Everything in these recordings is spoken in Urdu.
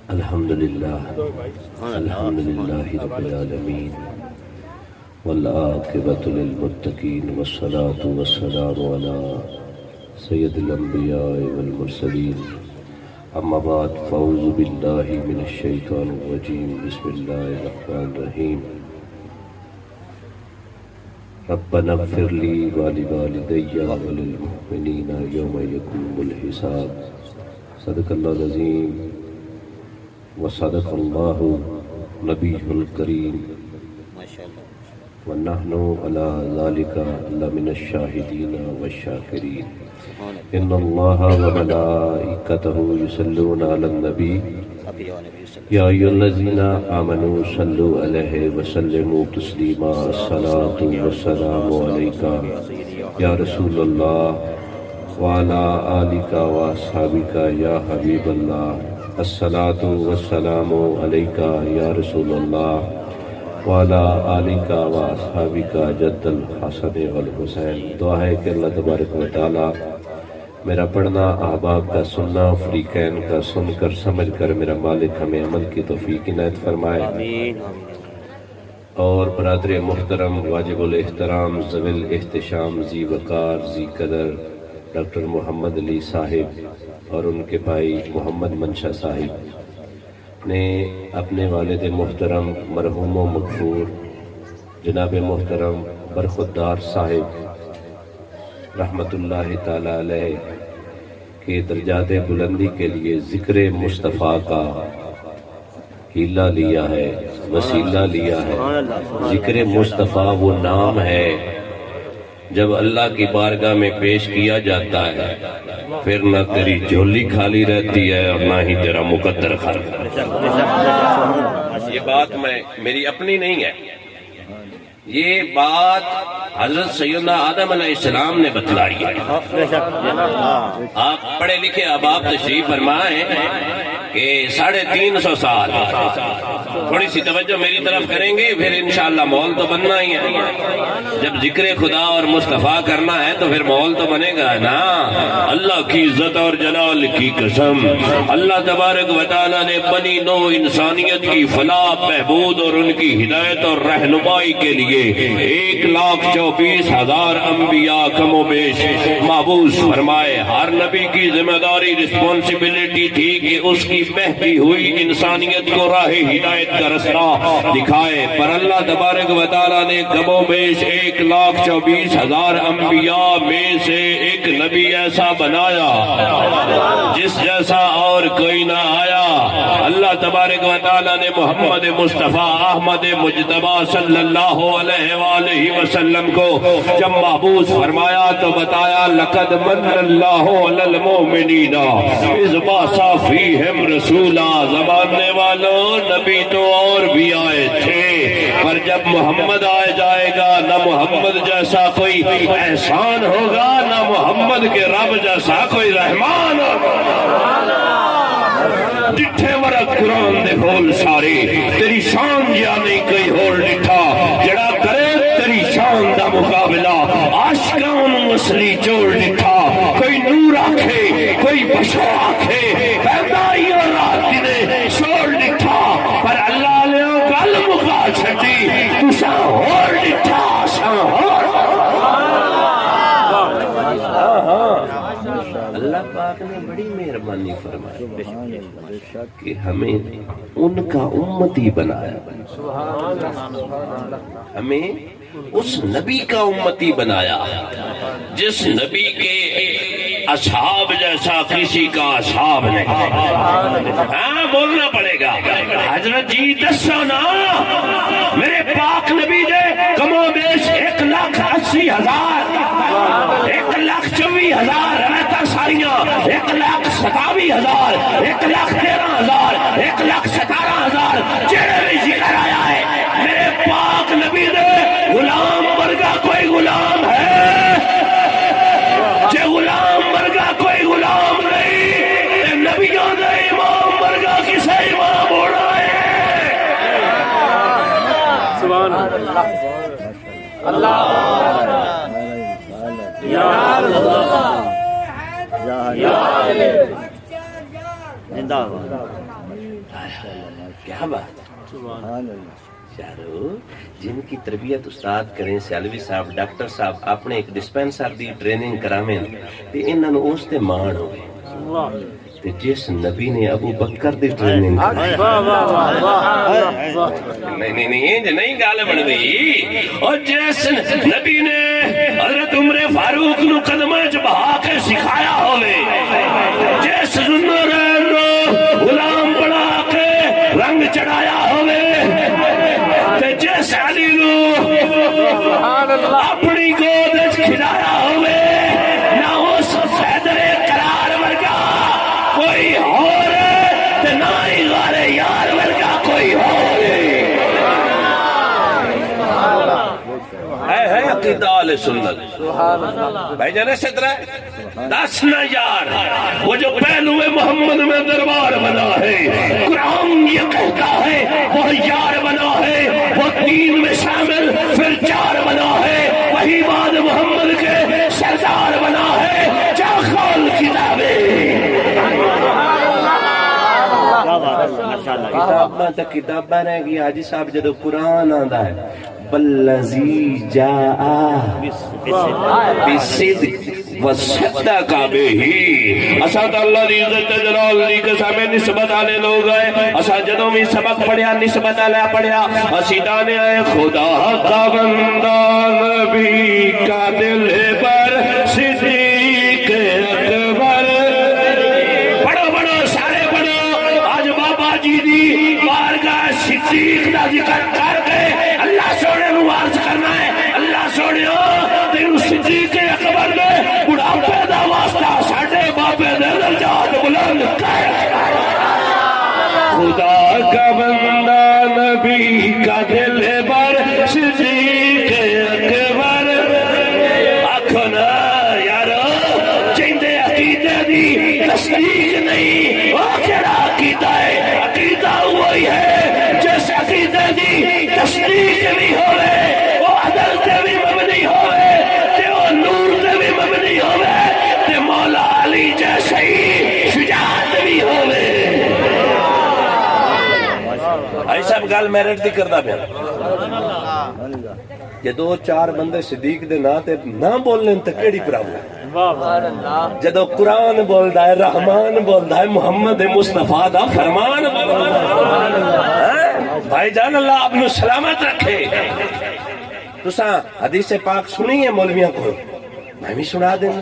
الحمد للہ رب العالمین والعاقبۃ للمتقین والصلاة والسلام علی سید الانبیاء والمرسلین اما بعد فاعوذ باللہ من الشیطان الرجیم بسم اللہ الرحمن الرحیم ربنا اغفر لی ولوالدی وللمؤمنین یوم یقوم الحساب صدق اللہ العظیم وصدق اللہ نبی الکریم ونحن علی ذلک لمن الشاہدین والشاکرین ان اللہ وملائکتہ یصلون علی النبی یا ایھا الذین آمنوا صلوا علیہ وسلموا تسلیما الصلاۃ والسلام علیک یا رسول اللہ وعلی آلک واصحابک یا حبیب اللہ الصلاۃ والسلام علیک یا رسول اللہ وعلی آلک واصحابک جد الحسن والحسین۔ دعا ہے کہ اللہ تبارک و تعالی میرا پڑھنا احباب کا سننا فریقین کا سن کر سمجھ کر میرا مالک ہمیں عمل کی توفیق عنایت فرمائے۔ اور برادر محترم واجب الاحترام ذوی الاحتشام ذی وقار ذی قدر ڈاکٹر محمد علی صاحب اور ان کے بھائی محمد منشا صاحب نے اپنے والد محترم مرحوم و مغفور جناب محترم برخودار صاحب رحمت اللہ تعالی علیہ کے درجات بلندی کے لیے ذکر مصطفیٰ کا ہیلہ لیا ہے، وسیلہ لیا ہے۔ ذکر مصطفیٰ وہ نام ہے جب اللہ کی بارگاہ میں پیش کیا جاتا ہے پھر نہ تیری جھولی خالی رہتی ہے اور نہ ہی تیرا مقدر خالی۔ یہ بات میری اپنی نہیں ہے، یہ بات حضرت سیدنا آدم علیہ السلام نے بتلائی ہے۔ آپ پڑھے لکھے احباب تشریف فرمائیں کہ 350 سال تھوڑی سی توجہ میری طرف کریں گے پھر انشاءاللہ ماحول تو بننا ہی ہے۔ جب ذکر خدا اور مصطفیٰ کرنا ہے تو پھر ماحول تو بنے گا نا۔ اللہ کی عزت اور جلال کی قسم، اللہ تبارک و تعالیٰ نے بنی نو انسانیت کی فلاح بہبود اور ان کی ہدایت اور رہنمائی کے لیے 1,24,000 انبیاء کم و بیش مبعوث فرمائے۔ ہر نبی کی ذمہ داری رسپانسبلٹی تھی کہ اس کی بہتی ہوئی انسانیت کو راہ ہدایت کا رستہ دکھائے، پر اللہ تبارک و تعالیٰ نے کم و بیش 1,24,000 انبیاء میں سے ایک نبی ایسا بنایا جس جیسا اور کوئی نہ آیا۔ اللہ تبارک و تعالیٰ نے محمد مصطفیٰ احمد مجتبیٰ صلی اللہ علیہ وآلہ وسلم کو جب مبعوث فرمایا تو بتایا لقد من اللہ علی المؤمنین اذ بعث فیہم رسولا۔ زمانے والوں نبی تو اور بھی آئے تھے پر جب محمد آ جائے گا نہ محمد جیسا کوئی احسان ہوگا نہ محمد کے رب جیسا کوئی رحمان ہوگا۔ ڈٹھے ورق قرآن دے بول سارے تیری شان جیا نہیں کوئی ہور ڈٹھا جڑا کرے تیری شان دا مقابلہ۔ عاشقان اصلی جوڑ ڈٹھا کوئی نور آکھے کوئی بشو آکھے پیدائی اور رات نے شور ڈٹھا پر اللہ لیوں گل مقا چھٹی تو شاہ ہور ڈٹھا شاہ ہور۔ اللہ پاک نے بڑی مہربانی فرمائی کہ ہمیں ان کا امتی بنایا، ہمیں اس نبی کا امتی بنایا جس نبی کے اصحاب جیسا کسی کا اصحاب نہیں۔ ہاں بولنا پڑے گا حضرت جی دسو نا میرے پاک نبی دے کم و بیش 1,80,000 1,24,000 روایتاں ساریاں 1,27,000 1,13,000 1,17,000 جڑے بھی ذکر آیا ہے میرے پاک نبی دے غلام ورگا کوئی غلام ہے؟ جے غلام ورگا کوئی غلام نہیں نبیوں دے امام ورگا کسے امام ہونا ہے؟ سبحان اللہ یا اللہ یا زندہ باد. کیا بات یارو، جن کی تربیت استاد کریں سیالوی صاحب ڈاکٹر صاحب اپنے ایک ڈسپینسر دی ٹریننگ کراویں تے انہاں نوں اس تے مان ہوے. تے جس نبی نے ابو بکر دی ٹریننگ کرائی، نہیں نہیں گل بن گئی. اور جس نبی نے حضرت عمر فاروق نو قدماں چ بہا کے سکھایا ہوے، جس ذوالنورین نو غلام بنا کے رنگ چڑھایا ہوے، تے جس علی نو اپنی گود وچ کھلایا ہوے، نہ اس حیدر قرار ورگا کوئی اور تے نہ ہی غار یار ورگا کوئی اور. ہے عقیدہ اہل سنت. بھائی جان اسی طرح دسنا یار، وہ جو پہلو محمد میں دربار بنا ہے، قرآن یہ کہتا ہے وہ یار بنا ہے، وہ دین میں شامل پھر چار بنا ہے، وہی بعد محمد کے سردار بنا ہے. چاخال کتابیں کتاباں رہ گئی. حاجی صاحب جدو قرآن آندا ہے والذی جاء بالصدق وصدق بہ، اساں تے اللہ دی عزت جلال دی قسم نسبت والے لوگ ہیں. اساں جدوں بھی سبق پڑھیا نسبت والا پڑھیا، اسی دانے آئے خدا کا بندہ نبی کا دل پر صدیق اکبر. پڑھو پڑھو سارے پڑھو. آج بابا جی دی بارگاہ صدیق دا ذکر کر کے اللہ سونے نو عرض کرنا ہے، اللہ سونے تینوں صدیق اکبر نے بڑھاپے دا واسطہ ساڈے بابے دے درجات بلند کر. خدا کا بندہ نبی کا دل بر صدیق اکبر. آکھو نا یارو چیندے عقیدے دی تصدیق نہیں، وہ کیڑا عقیدہ ہے؟ عقیدہ وہی ہے جس عقیدے دی تصدیق بھی ہوئے، وہ عدل تے بھی مبنی ہوئے، تے وہ نور تے بھی مبنی ہوئے، تے مولا علی جیسے ہی شجاعت بھی ہوئے. ایسا گل میرٹ دی کردا پیا کہ دو چار بندے صدیق دے نا تے نہ بولنے تے کیڑی پرابلم؟ جدو قرآن بولدا ہے، رحمان بولدا ہے، محمد مصطفیٰ دا فرمان بولدا ہے. بھائی جان اللہ آپ نو سلامت رکھے. تساں حدیث پاک سنی ہے مولویاں کو، میں بھی سنا دینا.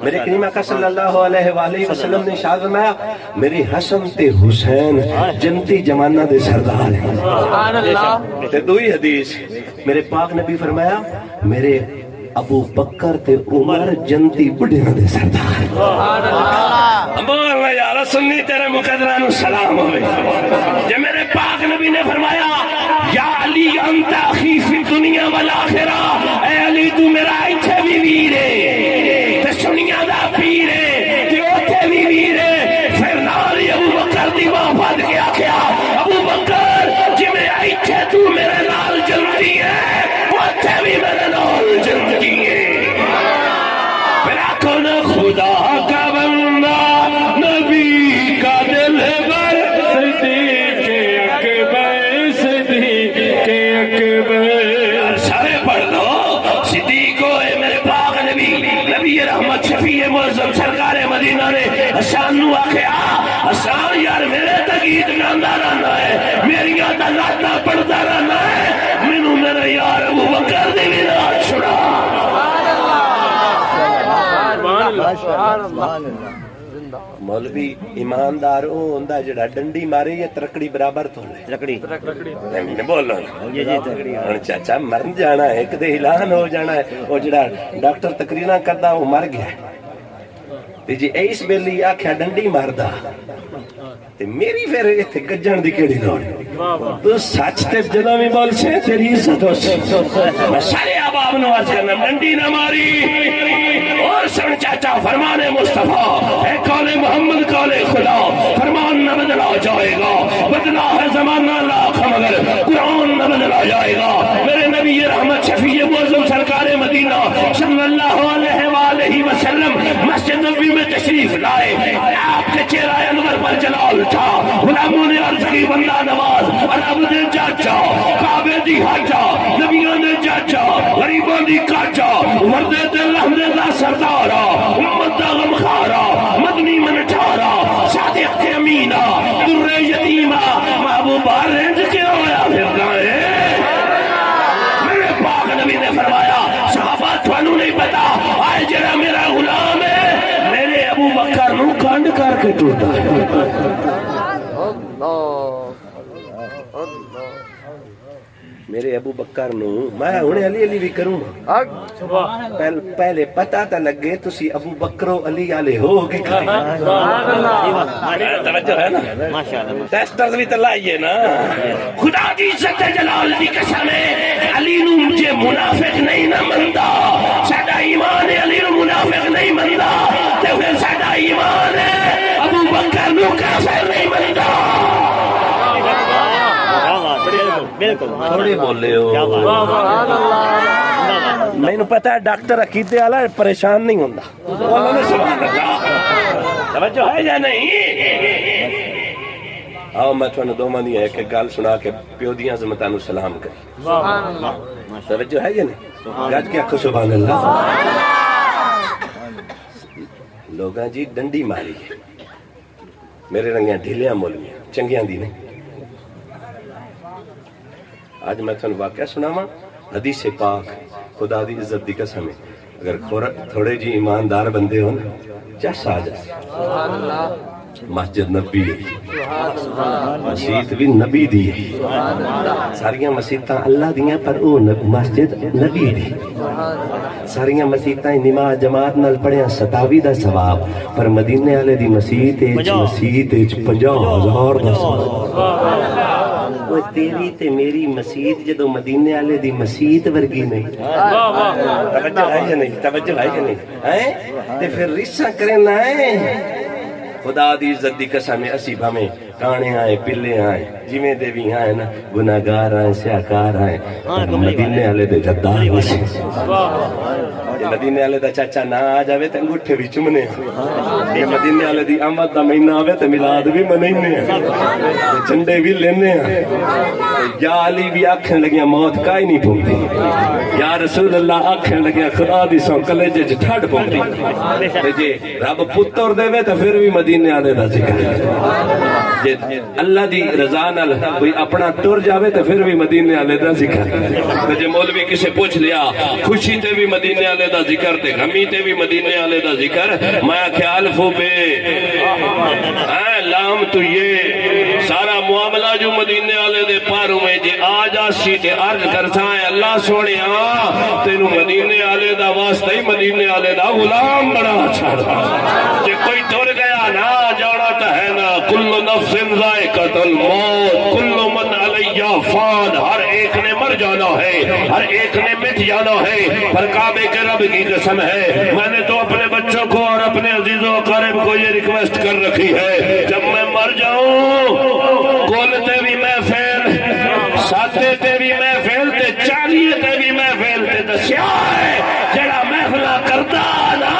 میرے کریم آقا صلی اللہ علیہ وآلہ وسلم نے ارشاد فرمایا میری حسن تے حسین جنتی جمانہ دے سردار ہیں. تے دوئی حدیث میرے پاک نبی فرمایا میرے ابو بکر تے عمر جنتی بڑھیاں دے سردار. اللہ یا رسول تیرے مقدرہ نو سلام ہوئے. جب میرے پاک نبی نے فرمایا یا علی انت اخی فی دنیا والآخرہ، اے علی تو میرا ایتھے بھی ویر ہے تے سنیا دا پیر ہے تے اوتھے بھی ویر ہے. پھر نال ابو بکر دی وفات کے آخیا ابو بکر جی میں ایتھے تو میرے نال جلدی ہے اوتھے بھی میرے نال جلدی ہے. پھر آکھو نا خدا کا بندہ نبی کا دل بر صدیق اکبر، صدیق اکبر. سارے پڑھ لو صدیق ہوئے میرے پاک نبی، نبی رحمت شفیع معظم سرکار مدینہ نے حسان نو آخیا حسان یار میرے تگید گاندہ رہنا ہے، میریاں تا لاتا پڑھتا رہنا ہے، مینوں میرے یار ابو بکر دی بھی رات چھڑا. مولوی ایماندار او ہوندا جڑا ڈنڈی مارے یا ترکڑی برابر تو لے. ترکڑی میں بولنا ہن چاچا مرن جانا ہے، ایک دے اعلان ہو جانا ہے. او جڑا ڈاکٹر تقریراں کردا وہ مر گیا تے جی اس بیلی آکھیا ڈنڈی ماردا تے میری پھر ایتھے گجن دی کیڑی لوڑ؟ تو سچ تے جدوں بھی بول سے تیری عزت ہو سے. میں سارے احباب نو عرض کرنا ڈنڈی نہ ماری. اور سن چاچا فرمان مصطفیٰ ہے قول محمد قول خدا، فرمان نہ بدلا جائے گا، بدلا ہے زمانہ لاکھ مگر قرآن نہ بدلا جائے گا. میرے نبی رحمت شفیع معظم سرکار مدینہ صلی اللہ علیہ وآلہ وسلم مسجد نبوی میں تشریف لائے. آپ کے چہرہ انور پر جلال تھا، غلاموں نے عرض کی بندہ نواز، عرب نے چاچا، کعبے دی حاجا، نبیوں نے چاچا، غریبوں دی کاچا، وردے تے لہنے دا سردارا، امت دا غمخارا، مدنی منٹھارا، صادق تے امینہ، در یتیمہ، محبوبہ رینج کے ہویا پھر گائے۔ میرے پاک نبی نے فرمایا صحابہ تھانو نہیں پتا آئے جرا میرا غلام ہے میرے ابو بکر نو کانڈ کر کے ٹوٹا میرے ابو بکر نو میں ہوں علی علی بھی کروں پہلے پتہ تا لگے تسی ابو بکر و علی والے ہو کے توجہ ہے نا ٹیسٹرز بھی تو لائیے نا خدا دی عزت جلال دی قسم ہے علی نو مجھے منافق نہیں نہ مندا ساڈا ایمان علی نو منافق نہیں مندا تے پھر ساڈا ایمان ابو بکر نو کافر نہیں مندا تھوڑے بولے ہو میں نے پتا ہے ڈاکٹر عقیدے والا پریشان نہیں ہوتا توجہ ہے یا نہیں آؤ میں تھوڑا دوما دی ایک گل سنا کے پیو دیاں عظمتاں سلام کری توجہ ہے یا نہیں گج کے آکھو سبحان اللہ لوگاں جی ڈنڈی ماری میرے رنگیاں ڈھیلیاں مولویاں چنگیاں دی نہیں آج میں تھوڑا واقعہ سناواں حدیث پاک خدا دی عزت دی قسم ہے اگر تھوڑے جی ایماندار بندے ہو چس آ جائے مسجد نبی ہے مسجد بھی نبی دی ہے ساریاں مسجداں اللہ دیاں پر او مسجد نبی دی ساریاں مسجداں نماز جماعت نال پڑھیاں 27 دا ثواب پر مدینے والے دی مسجد 50,000 دا ثواب وہ تیری تے میری مسجد جدو مدینے والے دی مسجد ورگی نہیں توجہ ہے یا نہیں توجہ ہے یا نہیں تے پھر رشا کرنا ہے خدا دی عزت دی قسم ہے اسی بھامیں کانے آئے پلے آئے جویں دے بھی آئے نا گناہگار آئے سیاکار آئے مدینے والے دے غدار نہیں مدینے والے دا چاچا نہ آ جاوے تے انگوٹھے بھی چومنے ہیں مدینے والے دی آمد دا مہینہ آوے تے میلاد بھی منینے ہیں جھنڈے بھی لینے ہیں یا علی بھی آکھن لگیاں موت کا ہی نہیں پھومتی یا رسول اللہ آکھن لگیاں خدا دی سو کلیجے جھٹھڑ پھومتی تے جے رب پتر دے وے تے پھر بھی مدینے والے دا ذکر جے اللہ دی رضا نال کوئی اپنا ٹر جاوے تے پھر بھی مدینے والے دا ذکر تے جے مولوی کسے پوچھ لیا خوشی تے بھی مدینے والے دا ذکر تے غمی تے بھی مدینے والے دا ذکر میں خیال فو بے لام تو یہ سارا معاملہ جو مدینے والے دے پاروں میں جے آ جاسی تے عرض کرتا ہے اللہ سونیا تینوں مدینے والے دا واسطہ ہی مدینے والے دا غلام بنا چھڑا جے کوئی ٹر گیا نا جانا تا ہے نا کل نفس ذائقۃ الموت کل من علیہ فان ہر ایک نے مر جانا ہے ہر ایک نے مٹ جانا ہے پر کعبے کے رب کی قسم ہے میں نے تو اپنے بچوں کو اور اپنے عزیزوں اقارب کو یہ ریکویسٹ کر رکھی ہے جب میں مر جاؤں کولتے بھی محفل ساتے تے بھی محفل تے چالیے تے بھی محفل تے دسیا ہے جڑا محفلہ کرتا نا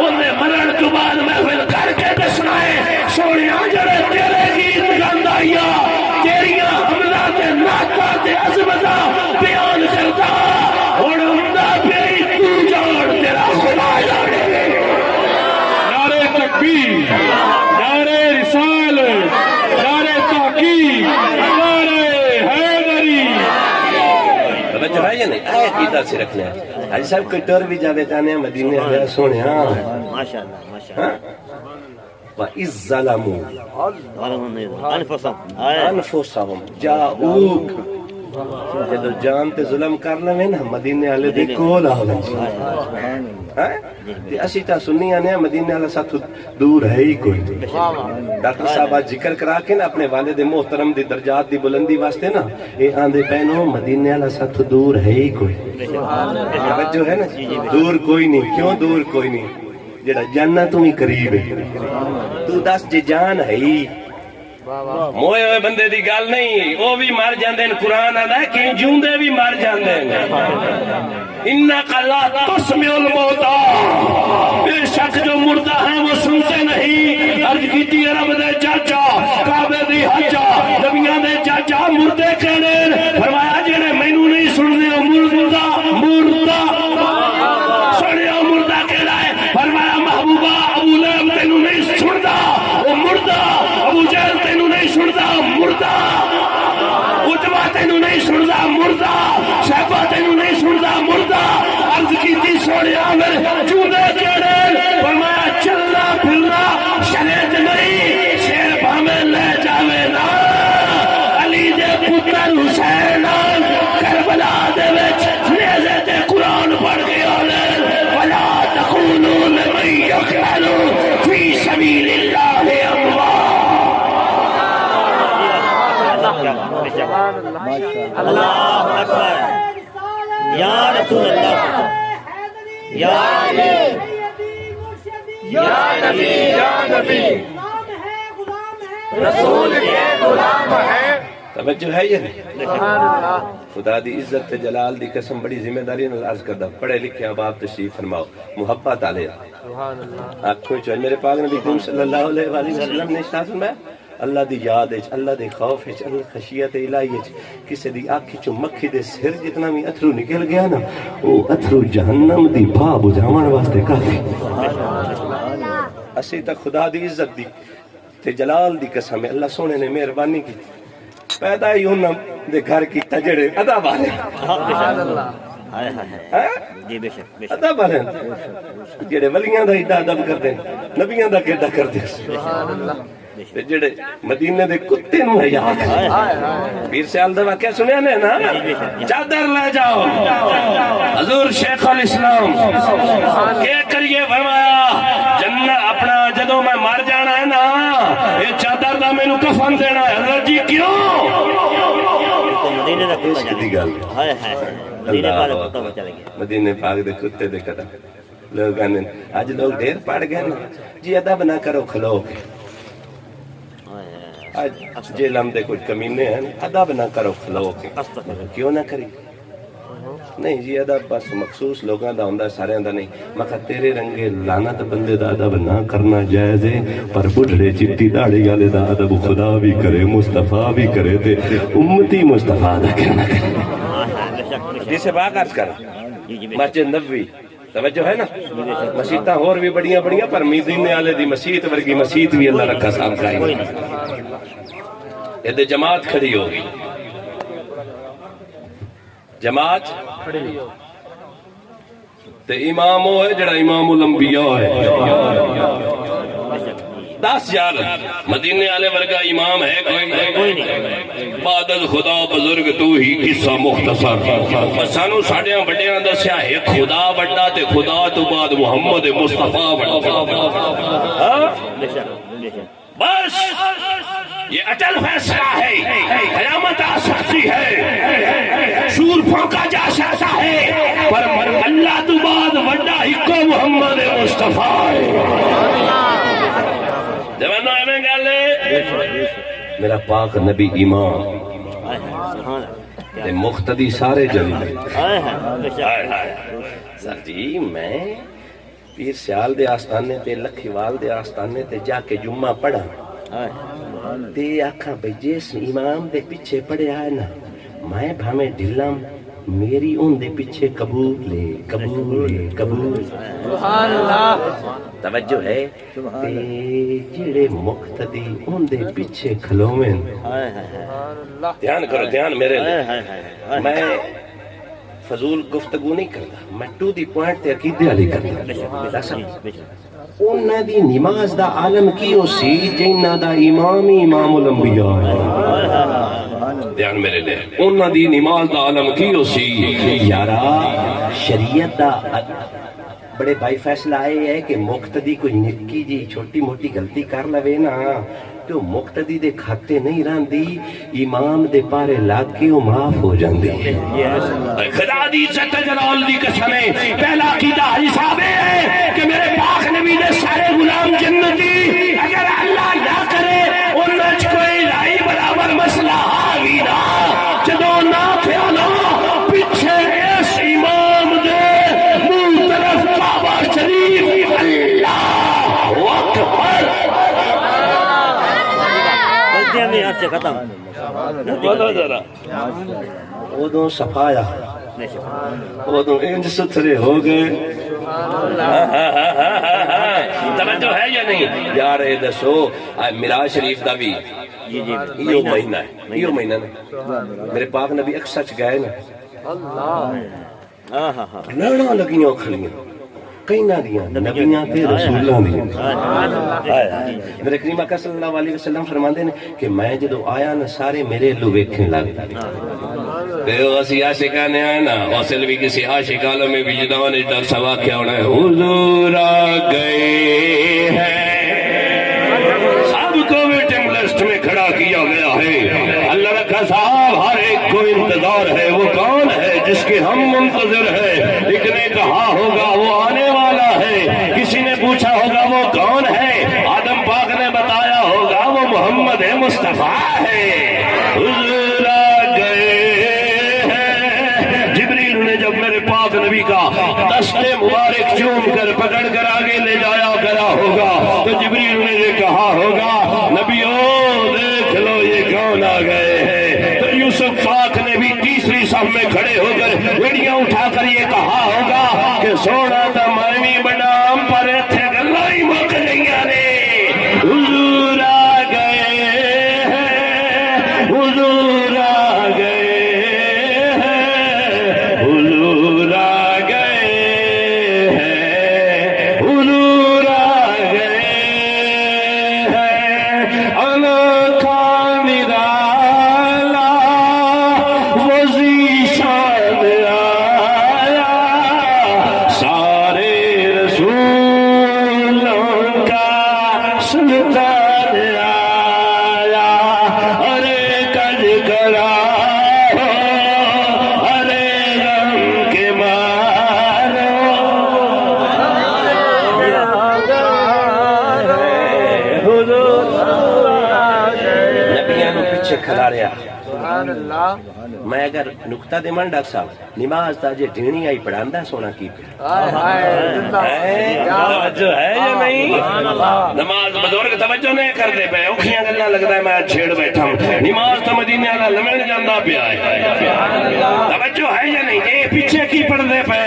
انہیں مرن تو بعد محفل کر کے دسنا ہے سونیا جڑے تیرے گیت گاندائیا تیریاں حملہ تے ناتا تے عظمتہ بیان کرتا اور ہمدہ پیری تو جان تیرا خدا جانے نعرہ تکبیر نعرہ رسالت نعرہ تحقیق نعرہ حیدری توجہ ہے یا نہیں آئے عقیدہ سے رکھنے ہیں حاجی صاحب کوئی ٹر بھی جاوے جانے ہیں مدینے آئے سونے ہاں ماشاءاللہ ماشاءاللہ وَإِذْ ظَلَمُوا أَنفُسَهُمْ جَاءُوكَ جدو جان تے ظلم کرنا میں نا مدینے والے دے کول آویں تے اسی تا سنی آنے مدینے والا ساتھ دور ہے ہی کوئی ڈاکٹر صاحب آج ذکر کرا کے نا اپنے والد محترم دی درجات دی بلندی واسطے نا اے آندے پہنو مدینے والا ساتھ دور ہے ہی کوئی توجہ ہے نا دور کوئی نہیں کیوں دور کوئی نہیں جڑا جنت تو ہی قریب ہے تو دس جی جان ہے ہی موئے ہوئے بندے دی گل نہیں وہ بھی مر جاندے ہیں قرآن آدھا ہے کہ جوندے بھی مر جاندے ہیں انکا لا تسمع الموتا بے شک جو مردہ ہیں وہ سنتے نہیں اور عرض کیتی رب دے چاچا کعبے دی حجا نبیاں دے چاچا مردے کہنے فرمایا جڑے مینوں نہیں سنتے او مردہ مردہ سنیا مردہ کہڑا ہے فرمایا محبوبہ ابو لہب تینوں نہیں سندا او مردہ ابو جہل تینوں نہیں سندا مردہ اتبا تینوں نہیں سندا مردہ شہبہ تینوں نہیں سندا مردہ عرض کیتی سونیا میرے چوندے کہڑے فرمایا چلنا پھرنا شریعت نہیں شیر بھامے لے جاوے نا علی دے پتر حسین کربلا دے وچ نیزے تے قرآن پڑھ کے آلے ولا تقولوا لمن يقتل في سبيل الله اللہ اکبر یا رسول اللہ یا علی یا نبی یا نبی رسول کے غلام ہے توجہ ہے یہ خدا دی عزت تے جلال دی قسم بڑی ذمہ داری نال عرض کردا پڑھے لکھے آپ تشریف فرماؤ محبت علی سبحان اللہ آنکھوں چ میرے پاک نبی کریم صلی اللہ علیہ وآلہ وسلم نے ارشاد فرمایا اللہ دی یاد وچ اللہ دے خوف وچ اللہ خشیت الہی وچ کسے دی اکھ چوں مکھی دے سر جتنا بھی اتھرو نکل گیا نا او اتھرو جہنم دی بھا بجھاون واسطے کافی اسی تا خدا دی عزت دی تے جلال دی قسم ہے اللہ سونے نے مہربانی کی پیدا ہی انہاں دے گھر کی تجڑے ادا والے سبحان اللہ جی بے شک ادا والے جڑے ولیاں دا ایڈا ادب کردے نبیاں دا کیڈا کردے سبحان اللہ جڑے مدینے دے کتے نو حیا پیر سیال دا واقعہ سنیا نے نا چادر لے جاؤ حضور شیخ الاسلام کہ کریے فرمایا جنت اپنا جدوں میں مر جانا ہے نا یہ چادر دا مینوں کفن دینا ہے حضرت جی کیوں مدینے دا کتا دی گل ہائے ہائے مدینے پاک دا کتا چلے گیا مدینے پاک دے کتے دے قدم لوگ آنے آج لوگ دیر پڑ گئے نا جی ادب نہ کرو کھلو آج جیل ہم دے کچھ کمینے ہیں ادب نہ کرو کھلو کے کیوں نہ کری نہیں جی ادب بس مخصوص لوگاں دا ہوندا سارے دا نہیں مکھا تیرے رنگے لعنت بندے دا ادب نہ کرنا جائز ہے پر بڈھڑے چٹی داڑھی والے دا ادب خدا بھی کرے مصطفیٰ بھی کرے تے امتی مصطفیٰ دا کرنا جسے باغ عرض کر مسجد نبوی توجہ ہے نا مسیتاں اور بھی بڑیاں بڑیاں پر مدینے والے دی مسجد ورگی مسجد بھی اللہ رکھا صاحب کرائی یہ جماعت کھڑی ہوگی جماعت کھڑی تے امام وہ ہے جڑا امام الانبیاء ہے 10,000 مدینے والے ورگا امام ہے کوئی نہیں بعد از خدا بزرگ تو ہی قصہ مختصر سانو ساڈیاں بڑیاں دسیا ہے خدا بڑا تے خدا تو بعد محمد مصطفیٰ بڑا بس یہ اٹل فیصلہ ہے قیامت آ سکتی ہے سور پھونکا جا سکتا ہے پر اللہ تو بعد بڑا ہی کو محمد مصطفیٰ جوانو ایمیں گالے میرا پاک نبی امام تے مقتدی سارے جنبے سر جی میں پیر سیال دے آستانے تے لکھیوال دے آستانے تے جا کے جمعہ پڑھا تے آکھاں بھئی جس امام دے پیچھے پڑھے آئے نا میں بھامے ڈھلام میری ان دے پیچھے قبول ہے قبول ہے قبول سبحان اللہ توجہ ہے تے جڑے مقتدی ان دے پیچھے کھلویں دھیان کرو دھیان میرے لئے میں فضول گفتگو نہیں کرتا میں ٹو دی پوائنٹ تے عقیدے علی کرتا انہاں دی نماز دا عالم کیوں سی جنہاں دا امام امام الانبیاء ہے دھیان میرے لئے انہاں دی نماز دا عالم کیوں سی یارا شریعت دا بڑے بھائی فیصلہ آئے ہے کہ مقتدی کوئی نکی جی چھوٹی موٹی غلطی کر لوے نا تو مقتدی دے کھاتے نہیں راندی امام دے پارے لاگ کے وہ معاف ہو جاندی خدا دی عزت جلال دی قسمیں پہلا عقیدہ حساب ہے کہ میرے پاک نبی دے سارے غلام جنتی اگر اللہ نہ کرے ان میں کوئی لائی برابر مسئلہ آگی نا جدو نہ پیالا پیچھے اس امام دے منہ طرف کعبہ شریف اللہ اکبر نہیں ہاتھ سے ختم بولو ذرا ادو صفایا ادو انج ستھرے ہو گئے توجہ ہے یا نہیں یار اے دسو معراج شریف دا بھی یہ مہینہ ہے یہ مہینہ میرے پاک نبی ایک سچ گئے نا لڑاں لگیاں کھڑیاں کئی نہ دیاں نبیاں تے رسولاں دیاں میرے کریم آقا صلی اللہ علیہ وسلم فرماندے نے کہ میں جدو آیا نا سارے میرے لو ویکھن لگ تے اسی عاشقاں نے آیا نا حاصل بھی کسی عاشق عالم میں وجدان دا سوا کیا ہونا ہے حضور آ گئے ہیں سب کو ویٹنگ لسٹ میں کھڑا کیا گیا ہے اللہ رکھا صاحب ہر ایک کو انتظار ہے وہ کون ہے جس کے ہم منتظر ہے ایک نے کہا ہوگا وہ آنے والا ہے کسی نے پوچھا ہوگا وہ کون ہے آدم پاک نے بتایا ہوگا وہ محمد مصطفیٰ ہے حضور آ گئے ہیں جبریل نے جب میرے پاک نبی کا دست مبارک چوم کر پکڑ کر آگے لے جایا گیا ہوگا تو جبریل نے یہ کہا ہوگا نبیو دیکھ لو یہ کون آ گئے ہیں تو یوسف پاک نے بھی تیسری صف میں کھڑے ہو کر ویڑیاں اٹھا کر یہ کہا ہوگا کہ سونا تا مائمی بنام پر تھے گلائی مک گئیاں نے حضور آ گئے ہیں حضور آ گئے ہیں حضور آ گئے ہیں حضور آ گئے ہیں انکھا نرالا وزی شان آیا سارے رسولوں کا سلطان آیا ارے کج کرا ارے غم کے مارو نبیاں نو پیچھے کھلا رہا میں اگر نکتہ دے من ڈاک صاحب نماز تا جے ڈھینی آئی پڑھاندہ سونا کی توجہ ہے یا نہیں نماز بزرگ توجہ نہیں کر دے پہ اوکھیاں گلنا لگتا ہے میں چھیڑ بیٹھا ہوں نماز تا مدینہ اللہ لمن جاندہ پہ آئے توجہ ہے یا نہیں یہ پیچھے کی پڑھ دے پہ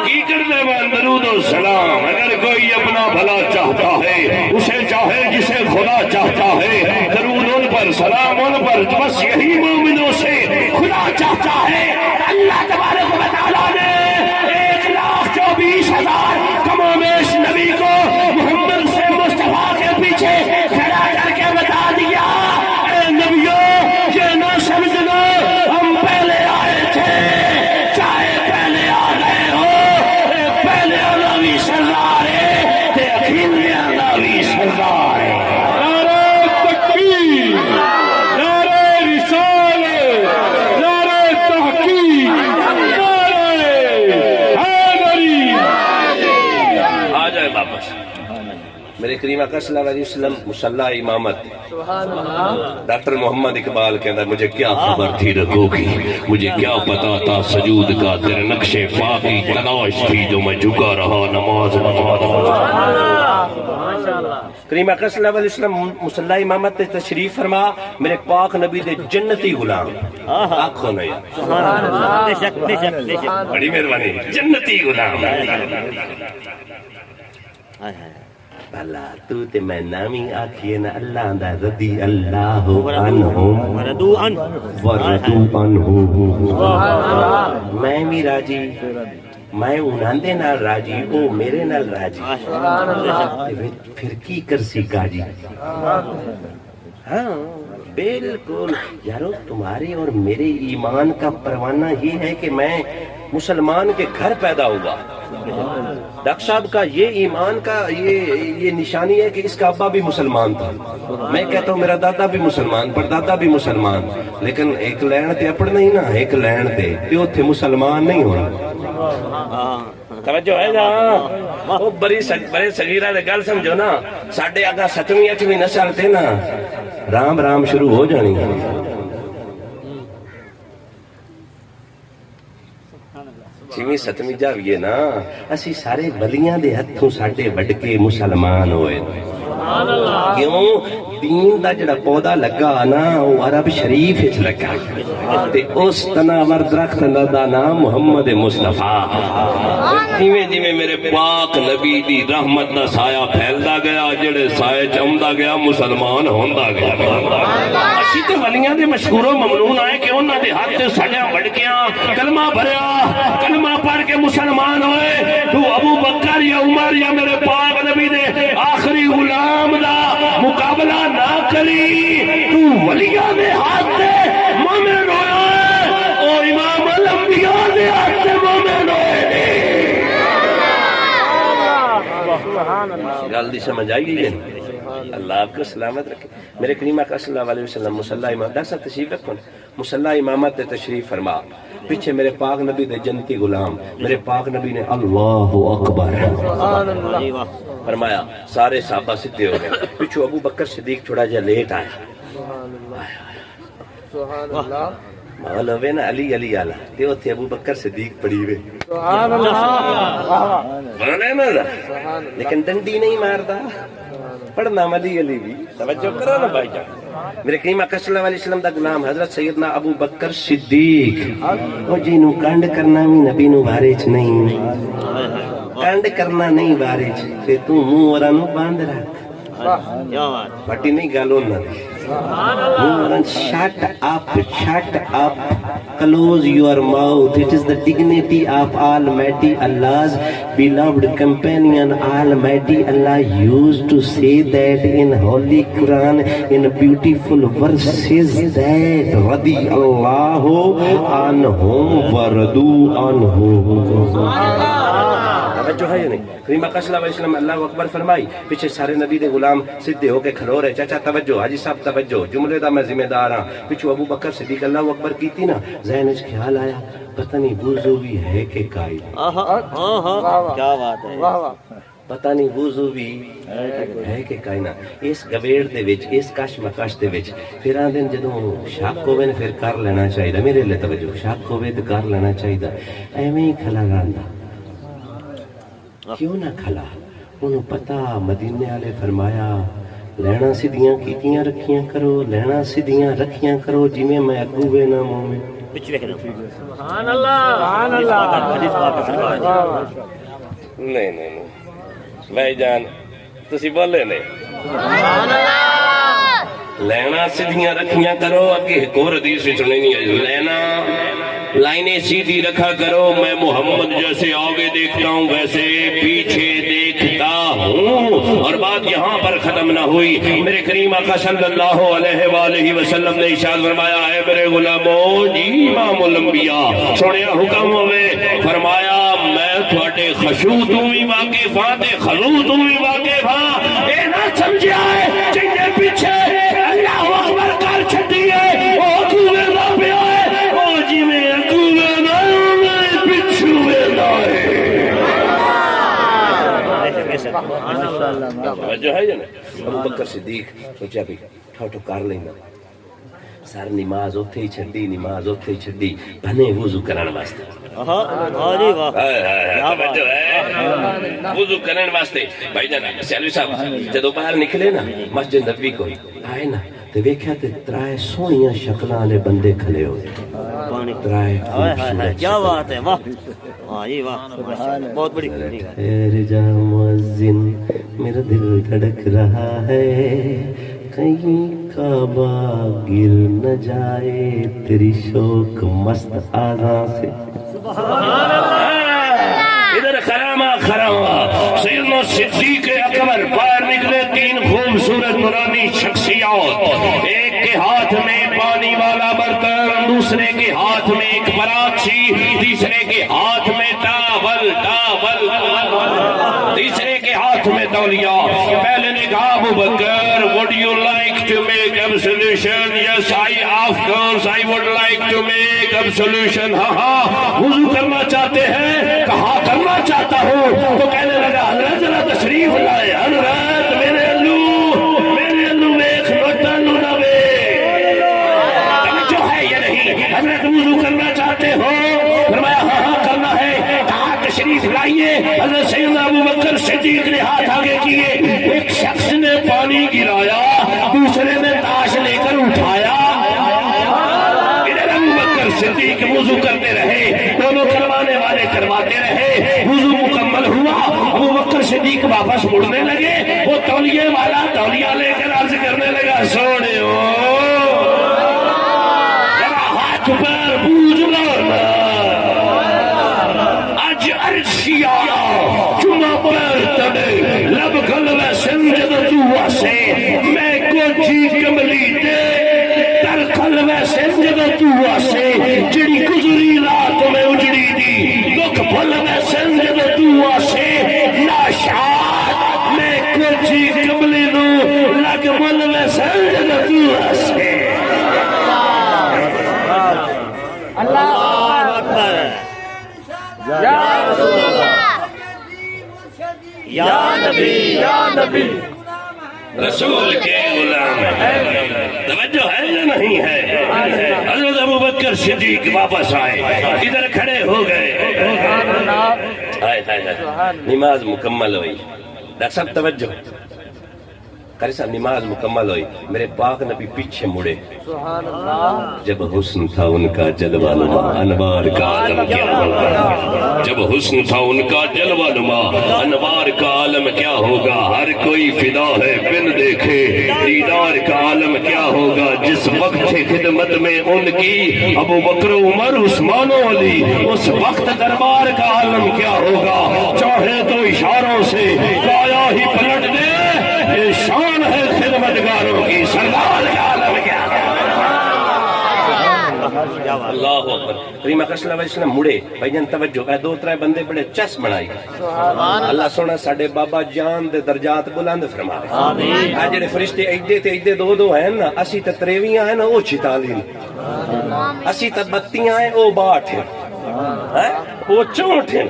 کی کر دے میں درود و سلام اگر کوئی اپنا بھلا چاہتا ہے اسے چاہے جسے خدا چاہتا ہے درود ان پر سلام ان پر بس یہی مومنوں سے خدا چاہتا ہے اللہ تبارک و تعالیٰ نے 1,24,000 کم و بیش نبی کو محمد سے مصطفیٰ کے پیچھے کھڑا کر کے بتا دیا اے نبیوں یہ نہ سمجھنا ہم پہلے آئے تھے چاہے پہلے آ گئے ہو پہلے علاوی سردار ہے تے اخیر میں علاوی سردار ہے نعرہ تکبیر نعرہ رسالت نعرہ تحقیق نعرہ حیدری آ جائے واپس میرے کریم آقا صلی اللہ علیہ وسلم مصلی امامت ڈاکٹر محمد اقبال کے اندر مجھے کیا خبر تھی رکھو کی مجھے کیا پتا تھا سجود کا تیرے نقش پاکی تلاش تھی جو میں جھکا رہا نماز کریم آقا صلی اللہ علیہ وسلم مصلی امامت تشریف فرما میرے پاک نبی دے جنتی غلام آنکھوں نے بڑی مہربانی جنتی غلام بھلا تو تے میں نامی آکھیے نا اللہ دا رضی اللہ عنہم وردو عنہم میں بھی راجی میں انہاں دے نال راجی او میرے نال راجی پھر کی کرسی کاجی ہاں بالکل یارو تمہارے اور میرے ایمان کا پروانہ یہ ہے کہ میں مسلمان کے گھر پیدا ہوا ڈاکٹر صاحب کا یہ ایمان کا یہ نشانی ہے کہ اس کا ابا بھی مسلمان تھا میں کہتا ہوں میرا دادا بھی مسلمان پر دادا بھی مسلمان لیکن ایک لین تے اپڑ نہیں نا ایک لین تے پیو تھے مسلمان نہیں ہونا توجہ ہے نا وہ بڑے صغیرہ دے گل سمجھو نا ساڑھے آگا 7ویں 8ویں نسل تے نا رام رام شروع ہو جانی چھویں 7ویں جاویے نا اسی سارے ولیاں دے ہتھوں ساڑھے وڈ کے مسلمان ہوئے کیوں دین دا جڑا پودا لگا نا وہ عرب شریف وچ لگا تے اس تناور درخت دا نام محمد مصطفیٰ جویں جویں میرے پاک نبی دی رحمت دا سایہ پھیلدا گیا جڑے سایہ چمدا گیا مسلمان ہوندا گیا اسی تے ولیاں دے مشہور و ممنون آئے کہ انہاں دے ہاتھ تے سڑیاں وڑکیاں کلمہ بھریا کلمہ پڑھ کے مسلمان ہوئے تو ابو بکر یا عمر یا میرے پاک نبی دے آخری غلام دا مقابلہ نہ کری تو ولیاں دے ہاتھ تے مومن ہویا او امام الانبیاء دے ہاتھ تے مومن ہوئے گل دی سمجھ آئی گئی ہے اللہ آپ کو سلامت رکھے میرے کریم آقا صلی اللہ علیہ وسلم مصلی امام ڈاکٹر صاحب تشریف رکھو مصلی امامت تے تشریف فرما پیچھے میرے پاک نبی دے جنتی غلام میرے پاک نبی نے اللہ اکبر فرمایا سارے صحابہ سدھے ہو گئے پیچھو ابو بکر صدیق تھوڑا جا لیٹ آیا مال ہوئے نا علی علی آلہ تے ہوتے ابو بکر صدیق پڑی ہوئے لیکن ڈنڈی نہیں ماردا پڑھنا علی علی بھی توجہ کرو نا بھائی جان میرے کریم آقا صلی اللہ علیہ وسلم دا غلام حضرت سیدنا ابو بکر صدیق وہ جنوں کنڈ کرنا بھی نبی نو بارے چ نہیں کنڈ کرنا نہیں بارے چ تے تو منہ اوراں نو باندھ رکھ پٹی نہیں گل ہونا shut up close your mouth it is the dignity of Almighty Allah's beloved companion Almighty Allah used to say that in Holy Quran in beautiful verses that radiyallahu anhum wa radu anhu توجہ ہے یا نہیں کریم آقا صلی اللہ علیہ وسلم اللہ اکبر فرمائی پیچھے سارے نبی دے غلام سدھے ہو کے کھلو رہے چاچا توجہ حاجی صاحب توجہ جملے دا میں ذمہ دار ہاں پیچھو ابو بکر صدیق اللہ اکبر کیتی نا ذہن وچ خیال آیا پتہ نہیں وضو بھی ہے کہ کائی کیا بات ہے پتہ نہیں وضو بھی ہے کہ کائی نا اس گویڑ دے وچ اس کش مکش دے وچ پھر آندن جدوں شک ہوے نا پھر کر لینا چاہیے میرے لے توجہ شک ہوے تے کر لینا چاہیے ایویں ہی کھلا رہندا کیوں نہ کھلا انہوں پتا مدینے والے فرمایا لینا سیدھیاں کیتیاں رکھیاں کرو لینا سیدھیاں رکھیاں کرو جی میں اگو بے نہ منہ میں سبحان اللہ نہیں نہیں بھائی جان تسی بولے نہیں سبحان اللہ لینا سیدھیاں رکھیاں کرو اگے ایک اور حدیث سننی ہے لینا لائنیں سیدھی رکھا کرو میں محمد جیسے آگے دیکھتا ہوں ویسے پیچھے دیکھتا ہوں اور بات یہاں پر ختم نہ ہوئی میرے کریم آقا صلی اللہ علیہ وآلہ وسلم نے ارشاد فرمایا ہے میرے غلاموں جی امام الانبیاء سنیا حکم ہوئے فرمایا میں تھوڑے خشوع تو بھی واقف ہاں تے خضوع تو بھی واقف ہاں اے نہ سمجھا ہے جنہیں پیچھے اللہ اکبر کر چھٹی ہے وہ اکوے نہ پہ آئے وہ جی میں جو ہے ابو بکر صدیق سوچا بھی ٹھوٹو کر لینا سر نماز اوتھے ہی چھڈی نماز اوتھے ہی چھڈی بنے وضو کرن واسطے وضو کرن واسطے بھائی جان سیلوی صاحب جدو باہر نکلے نا مسجد نبوی کو آئے نا تے ویکھیا تے ترائے سونیاں شکلاں والے بندے کھلے ہوئے ترائے کیا بات ہے واہ جی واہ بہت بڑی خیر جا مؤذن میرا دل دھڑک رہا ہے کہیں کعبہ گر نہ جائے تیری شوق مست آزاں سے سبحان اللہ ادھر خرامہ خرامہ سیدنا صدیق اکبر باہر نکلے تین خوبصورت نورانی شخصیات ایک کے ہاتھ میں پانی والا برتن دوسرے کے ہاتھ میں ایک پراچی تیسرے کے ہاتھ میں ٹاول تیسرے کے ہاتھ میں تولیہ پہلے نے کہا ابو بکر would you like to make absolution yes of course I would like to make absolution ہاں وضو کرنا چاہتے ہیں کہا کرنا چاہتا ہوں تو کہنے لگا حضرت ذرا تشریف لائے حضرت میرے اللہ ایک نوٹا نہ وے جو ہے یہ نہیں حضرت وضو کرنا چاہتے ہو فرمایا ہاں کرنا ہے کہا تشریف لائیے حضرت سیدنا ابو بکر صدیق نے ہاتھ آگے کیے ایک شخص نے صدیق واپس مڑنے لگے، وہ تولیے والا تولیہ لے کر عرض کرنے لگا سونے ہو ذرا ہاتھ پر بوجھ لو نا، اج عرشیا چما پر تڑے لب کلوے سنجد تو سے میں کو جی کملی دے در کلوے سنجد تو سے جڑی گزری رات میں اجڑی دی دکھ پھل میں سنجد تو سے ناشاد میں کو جی کملی نو لگ مل میں سنجد تو سے اللہ اکبر یا رسول اللہ یا نبی یا نبی رسول کے غلام ہے، توجہ ہے یا نہیں ہے؟ حضرت ابوبکر صدیق واپس آئے، ادھر کھڑے ہو گئے، نماز مکمل ہوئی، ڈاکٹر صاحب توجہ، قاری صاحب نماز مکمل ہوئی، میرے پاک نبی پیچھے مڑے، جب حسن تھا ان کا جلوہ نما انوار کا عالم کیا ہوگا، جب حسن تھا ان کا جلوہ نما انوار کا عالم کیا ہوگا، ہر کوئی فدا ہے بن دیکھے دیدار کا عالم کیا ہوگا، جس وقت خدمت میں ان کی ابو بکر عمر عثمان و علی، اس وقت دربار کا عالم کیا ہوگا، چاہے تو اشاروں سے کایا ہی پلٹ دے، یہ شان ہے خدمتگاروں کی، سردار کا عالم کیا ہے۔ اللہ اکبر، کریم اکرم صلی اللہ علیہ وسلم مڑے، بھائی جان توجہ، اے دو ترے بندے بڑے چس بنائی، اللہ سونا ساڑے بابا جان دے درجات بلند فرمائے، آج جڑے فرشتے ایدے تے ایدے دو دو ہیں نا، اسی تے تریویاں ہیں نا، او چھتالی، اسی تے بتیاں ہیں او باٹھ ہیں، او چونٹ ہیں،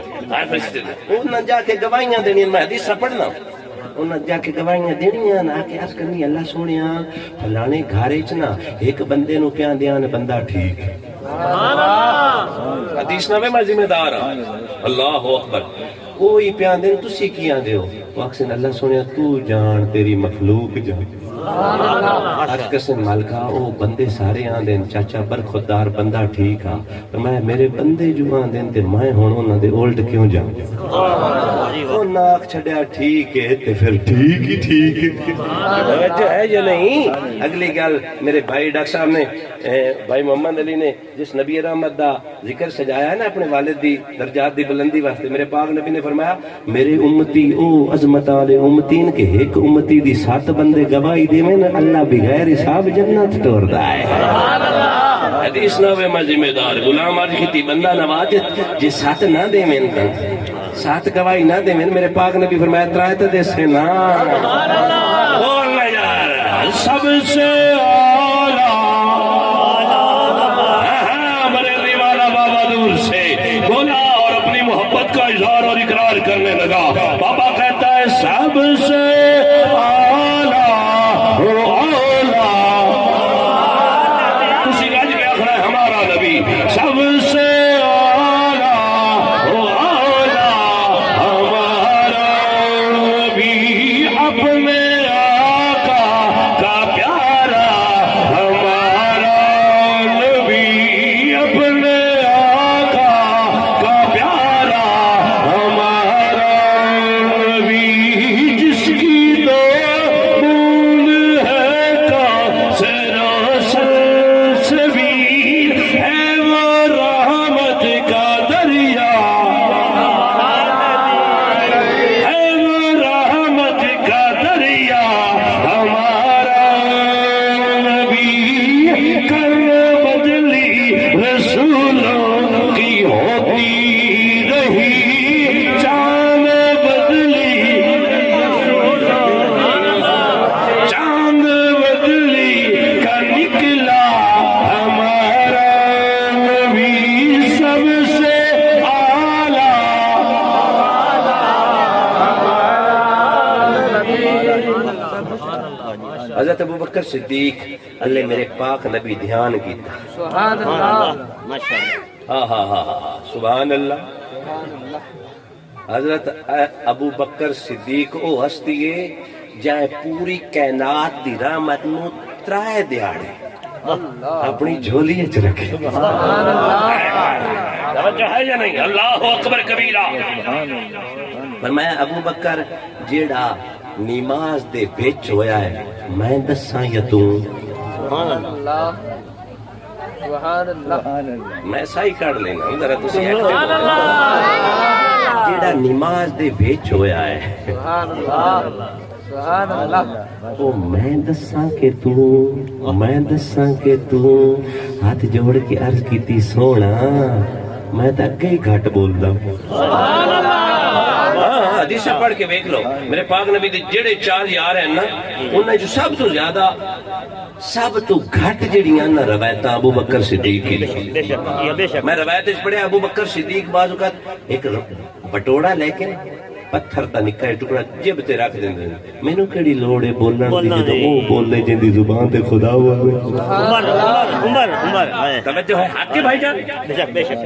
او نہ جا کے گواہیاں دینی، میں حدیث پڑھنا انہاں جا کے گواہیاں دینیاں نہ کہ عرض کرنی اللہ سونیاں فلانے گھارے چ نا ایک بندے نو پیاں دیاں بندہ ٹھیک ہے، حدیث نہ میں ذمہ دار ہاں، اللہ اکبر، کوئی پیاں دین تسی کیاں دیو، واقعی اللہ سونیا تو جان تیری مخلوق جان، عرض قسم مالکا او بندے سارے آن دین چاچا برخودار بندہ ٹھیک ہاں، پر میں میرے بندے جو آن دین تے میں ہونوں نہ دے اولڈ کیوں جان، او ناک چھڑیا ٹھیک ہے تے پھر ٹھیک ہی ٹھیک ہے، توجہ ہے یا نہیں؟ اگلی گل میرے بھائی ڈاکٹر صاحب نے بھائی محمد علی نے جس نبی رحمت دا ذکر سجایا ہے نا اپنے والد دی درجات دی بلندی واسطے، میرے پاک نبی نے فرمایا میرے امتی او عظمت والے امتین کے ایک امتی دی 7 بندے گواہی دے میں اللہ بغیر حساب جنت توڑدا ہے، حدیث نہ میں ذمہ دار غلام عرض کیتی بندہ نواز جے 7 نہ دے میں 7 گواہی نہ دے میں، میرے پاک نبی فرمایا ترائے تے دے سے نا بولنا یار سب سے کرنے لگا، بابا کہتا ہے سب سے اعلیٰ ہو اولا، کسی گاج کے آخر ہے ہمارا نبی، سب سے اعلیٰ ہو اولا ہمارا نبی، اپنے آقا کا پیارا ہمارا نبی، اپنے آقا کا پیارا ہمارا نبی، جس کی تو بوند ہے کا سلسبیل ہے وہ رحمت کا دریا، ہے وہ رحمت کا دریا ہمارا نبی، کرم بدلی رسولوں کی ہوتی رہی، چاند بدلی چاند بدلی کا نکلا ہمارا نبی، سب سے اعلیٰ حضرت ابوبکر صدیق اللہ میرے پاک نبی دھیان کیتا، سبحان اللہ ماشاءاللہ، ہاں ہاں ہاں ہاں سبحان اللہ، حضرت ابو بکر صدیق او ہستی ہے جائے پوری کائنات دی رحمت نو 3 دیہاڑے اپنی جھولی وچ رکھے، توجہ ہے یا نہیں؟ اللہ اکبر کبیرہ، فرمایا ابو بکر جیڑا نماز دے وچ ہویا ہے میں دساں یا تو سبحان اللہ سبحان اللہ میں سائی کر لینا ذرا تسی جیڑا نماز دے وچ ہویا ہے سبحان اللہ سبحان اللہ او میں دساں کہ تو ہاتھ جوڑ کے عرض کیتی سونا میں تو اگے ہی گھٹ بولدا سبحان اللہ حدیث پڑھ کے دیکھ لو میرے پاک نبی دے جڑے 4 یار ہیں نا انہاں جو سب تو زیادہ سب تو گھٹ جڑیاں نا روایتاں ابو بکر صدیق کی لکھی میں روایت وچ پڑھیا ابو بکر صدیق بعض اوقات ایک بٹوڑا لے کے پتھر دا نکا ٹکڑا جیب تے رکھ دیندے مینوں کیڑی لوڑ ہے بولن دی جدوں او بولے جیندی زبان تے خدا ہوے عمر توجہ ہے حق کے بھائی جان بے شک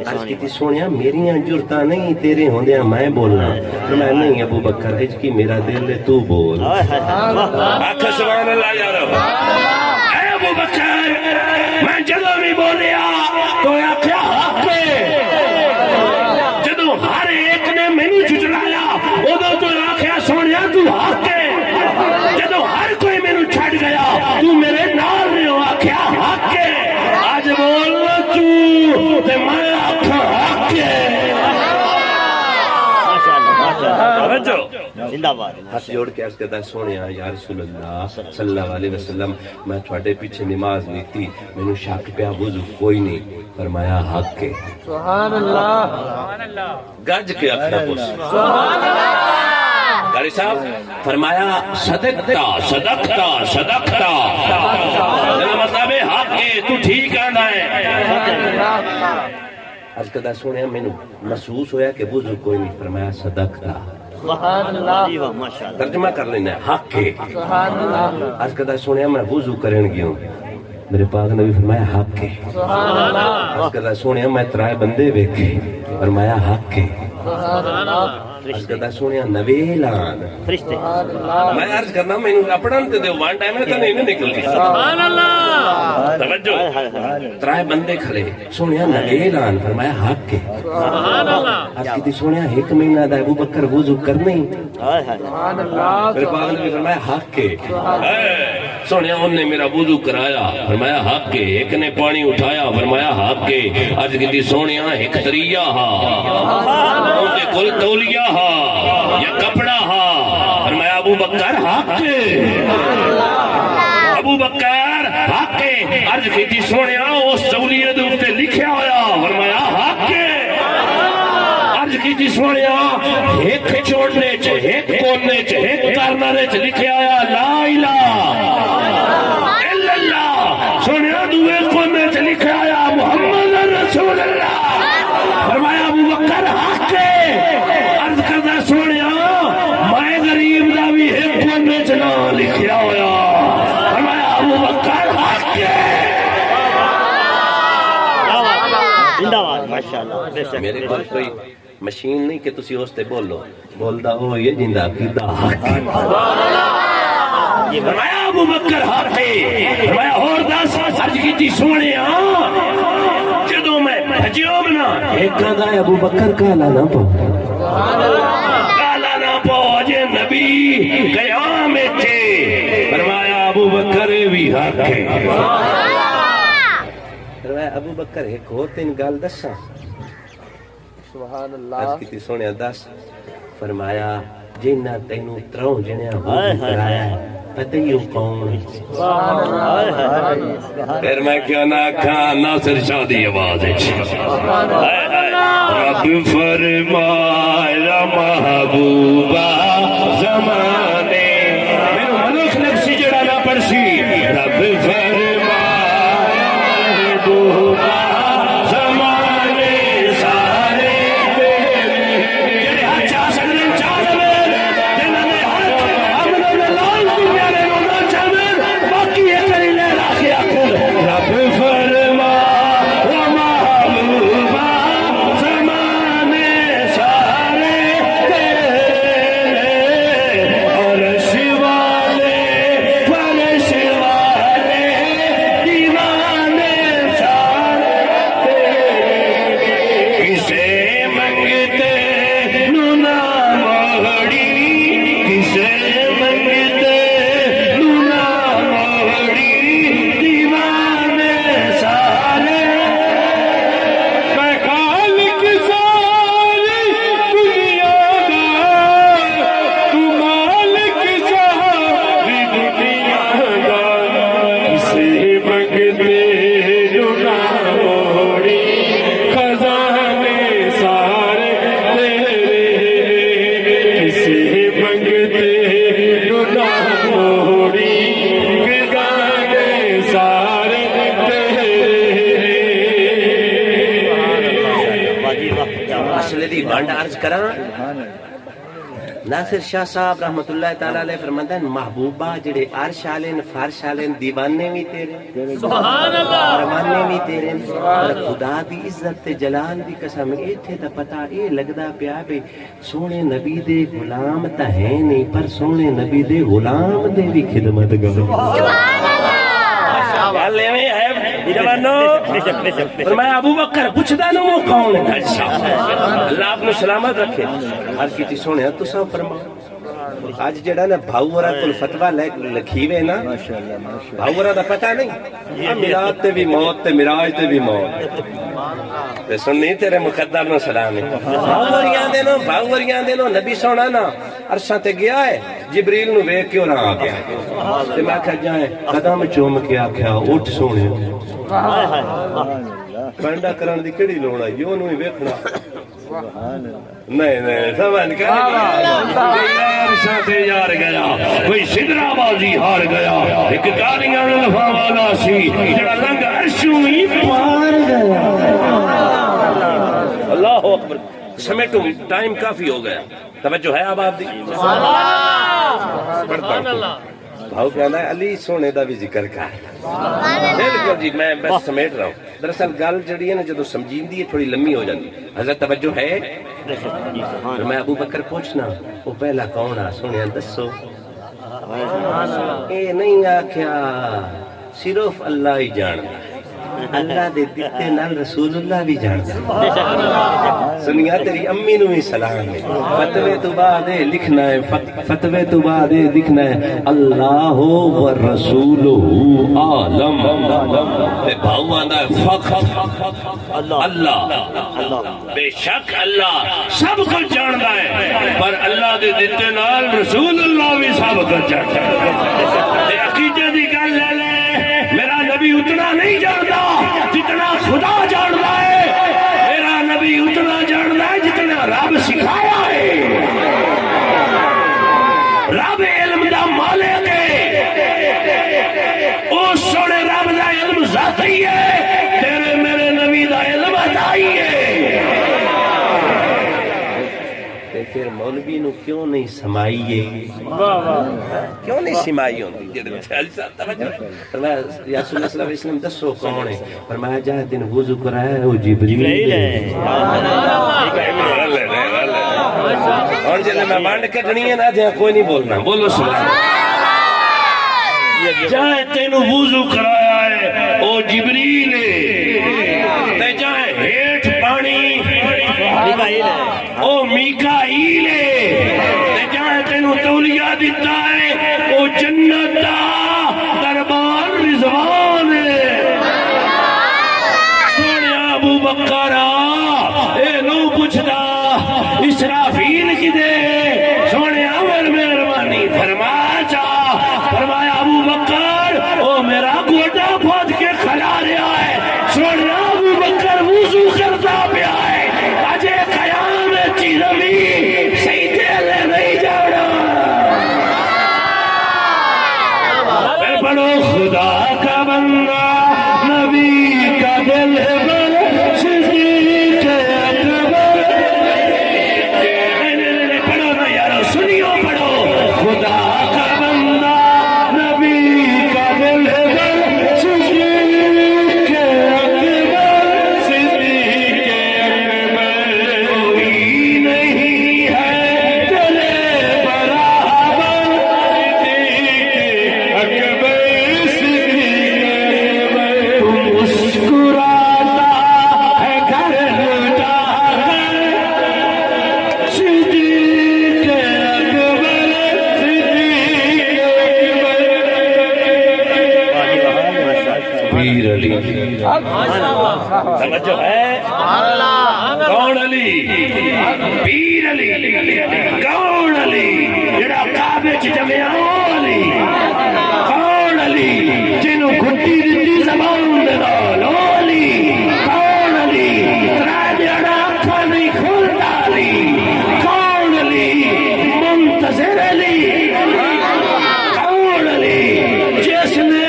عرض کیتی سونیا میریاں جرتاں نہیں تیرے ہوندیاں میں بولنا میں نہیں ابو بکر اج کی میرا دل ہے تو بول آکھ سبحان اللہ یار اے ابو بکر میں جدوں بھی بولیا تو آکھیا حق ہے جدوں ہر ایک نے مینوں جھٹلایا ادوں تو آکھیا سونیا تو حق ہے جدوں ہر کوئی مینوں چھڈ گیا تو میرے نال نہیں آکھیا حق ہے اج بول تو تے میں آکھاں حق ہے ہاتھ جوڑ کے عرض کرتا سونیا یا رسول اللہ صلی اللہ علیہ وسلم میں تھوڑے پیچھے نماز لیتی مینوں شک پیا وضو کوئی نہیں فرمایا حق کے سبحان اللہ گج کے اکھڑا پوس سبحان اللہ قاری صاحب فرمایا صدقتا میرا مطلب ہے حق ہے تو ٹھیک آنا ہے عرض کرتا سونیا مینوں محسوس ہویا کہ وضو کوئی نہیں فرمایا صدقتا سبحان اللہ ترجمہ کر لینا ہے حق ہے سبحان اللہ عرض کرتا سونیا میں وضو کرن گیا میرے پاک نبی فرمایا حق ہے سبحان اللہ عرض کرتا سونیا میں 3 بندے ویکھے فرمایا حق ہے سبحان اللہ عرض کرتا سونیا نویلان فرشتے میں عرض کرنا میں اپنا تے دیو وان ٹائم ہے تو نہیں نکلتی سبحان اللہ توجہ 3 بندے کھڑے سونیا نویلان فرمایا حق ہے سبحان اللہ عرض کی سونیا 1 مہینہ دا ابو بکر وضو کرنے سبحان اللہ میرے پاک نبی فرمایا حق ہے سونیا انہوں نے میرا وضو کرایا فرمایا حق ہے ایک نے پانی اٹھایا فرمایا حق ہے عرض کی سونیا 1 دریا ہا ان کے کل تولیہ ہا یا کپڑا ہا فرمایا ابو بکر حق ہے ابو بکر حق ہے عرض کی سونیا اس تولیہ دے اوپر لکھیا ہویا فرمایا حق ہے عرض کی سونیا ایک چھوڑنے چ ایک کونے چ ایک کارنرے چ لکھیا ہویا لا الہ الا اللہ سونیا دوے کونے چ لکھیا ہویا محمد رسول اللہ فرمایا ابو بکر حق ہے عرض کردا سونیا میں غریب دا بھی ایک کونے چ نام لکھیا ہویا فرمایا ابو بکر حق ہے میرے پاس کوئی مشین نہیں کہ تسی اس تے بولو بولدا ہو یہ جیندا عقیدہ حق ہے فرمایا ابو بکر حق ہے فرمایا اور دس عرض کیتی سونیا جدوں میں بھجیو بنا ایک دا ابو بکر کالا نہ پو کالا نہ پو اجے نبی قیام تے فرمایا ابو بکر بھی حق ہے فرمایا ابو بکر ایک اور تین گل دساں سبحان اللہ عرض کیتی سونیا دس فرمایا جنہ تینوں 3 جنیاں وضو کرایا پتہ ہی کون پھر میں کیا نہ کھا ناصر شاہ دی آواز رب فرمایا محبوبہ زمانے میرے ملک لکسی جڑا نہ پڑسی رب فرمایا محبوبہ کسے منگتے لونا موڑی دیوانے سارے میں خالق ساری دنیا دا تو مالک ساری دنیا دا کسے منگتے لونا موڑی خزانے سارے تیرے کسے منگتے لونا موڑی خزانے سارے تیرے مسئلے دی بانڈ عرض کراں ناصر شاہ صاحب رحمت اللہ تعالی علیہ فرماتے ہیں محبوبہ جڑے عرش والے نے فرش والے نے دیوانے بھی تیرے سبحان اللہ فرمانے بھی تیرے پر خدا دی عزت تے جلال دی قسم ایتھے دا پتہ اے لگدا پیا بھی سونے نبی دے غلام تا ہے نہیں پر سونے نبی دے غلام دے بھی خدمت کرو گل ایویں ہے جوانو فرمایا ابو بکر پوچھدا نو وہ کون ہے اللہ آپ نے سلامت رکھے ہر کیتی سونے تساں فرما آج جڑا نا بھاورا کل فتوی لکھیوے نا بھاورا دا پتہ نہیں میلاد تے بھی موت تے معراج تے بھی موت تے سننی تیرے مقدر نو سلام ہے بھاوریاں دے نو نبی سونا نا عرشاں تے گیا ہے جبریل نو ویکھ کے اور آ گیا تے میں کہا جائے قدم چوم کے آکھیا اٹھ سونے پنڈا کرن دی کیڑی لوڑ ہے یو نو ہی ویکھنا نہیں سمجھ کر یار گیا کوئی سدرا بازی ہار گیا ایک کاریاں لفا والا سی جڑا لنگ عرشوں ہی پار گیا اللہ اکبر سمیٹو ٹائم کافی ہو گیا توجہ ہے اب آپ دی سبحان اللہ بھاؤ کہنا ہے علی سونے دا بھی ذکر کر بالکل جی میں بس سمیٹ رہا ہوں دراصل گل جڑی ہے نا جدو سمجھیندی ہے تھوڑی لمبی ہو جاتی حضرت توجہ ہے میں ابو بکر پوچھنا وہ پہلا کون آ سونے دسو اے نہیں آکھیا صرف اللہ ہی جانتا اللہ دے دیتے نال رسول اللہ بھی جانتا سنیا تیری امی نو ہی سلام ہے فتوے تو بعد لکھنا ہے فتوے تو بعد لکھنا ہے اللہ و رسولہ عالم تے بھاؤ آندا ہے فقط اللہ بے شک اللہ سب کچھ جاندا ہے پر اللہ دے دیتے نال رسول اللہ بھی سب کچھ جاندا ہے تے عقیدے دی گل لے لے میرا نبی اتنا نہیں جانتا جتنا خدا جانتا ہے میرا نبی اتنا جانتا ہے جتنا رب سکھایا ہے رب علم دا مالک ہے اس سونے رب دا علم ذاتی ہے تیرے میرے نبی دا علم عطائی ہے پھر مولوی نو کیوں نہیں سمائیے کیوں نہیں سمائی ہوندی فرمایا یا رسول اللہ صلی اللہ علیہ وسلم دسو کون ہے فرمایا جہاں دن وضو کرایا ہے وہ جبریل ہے اور جب میں بانڈ کٹنی ہے نا جہاں کوئی نہیں بولنا بولو سبحان جہاں تین وضو کرایا ہے وہ جبریل ہے تے جہاں ہیٹھ پانی او میکائیل ہے جہاں تینوں تولیہ دیتا ہے او جنت دا دربار رضوان ہے سونے ابو بکر اے نو پوچھدا اسرافیل کی دے سونے امر مہربانی فرما چا فرمایا ابو بکر او میرا گوڈا پھوٹ کے کھلا رہا ہے سونے ابو بکر وضو کرتا پیا ہے اجے پڑھو خدا کا بندہ نبی کا دل بر صدیق اکبر پڑھو نا یارو سنیو پڑھو خدا کا بندہ نبی کا دل بر صدیق علی سمجھو ہے کون علی پیر علی کون علی جڑا کعبے وچ جمیا علی کون علی جنوں گھٹی دتی زبان دے نال علی کون علی ترا جڑا اکھاں نہیں کھلدا علی کون علی منتظر علی کون علی جس نے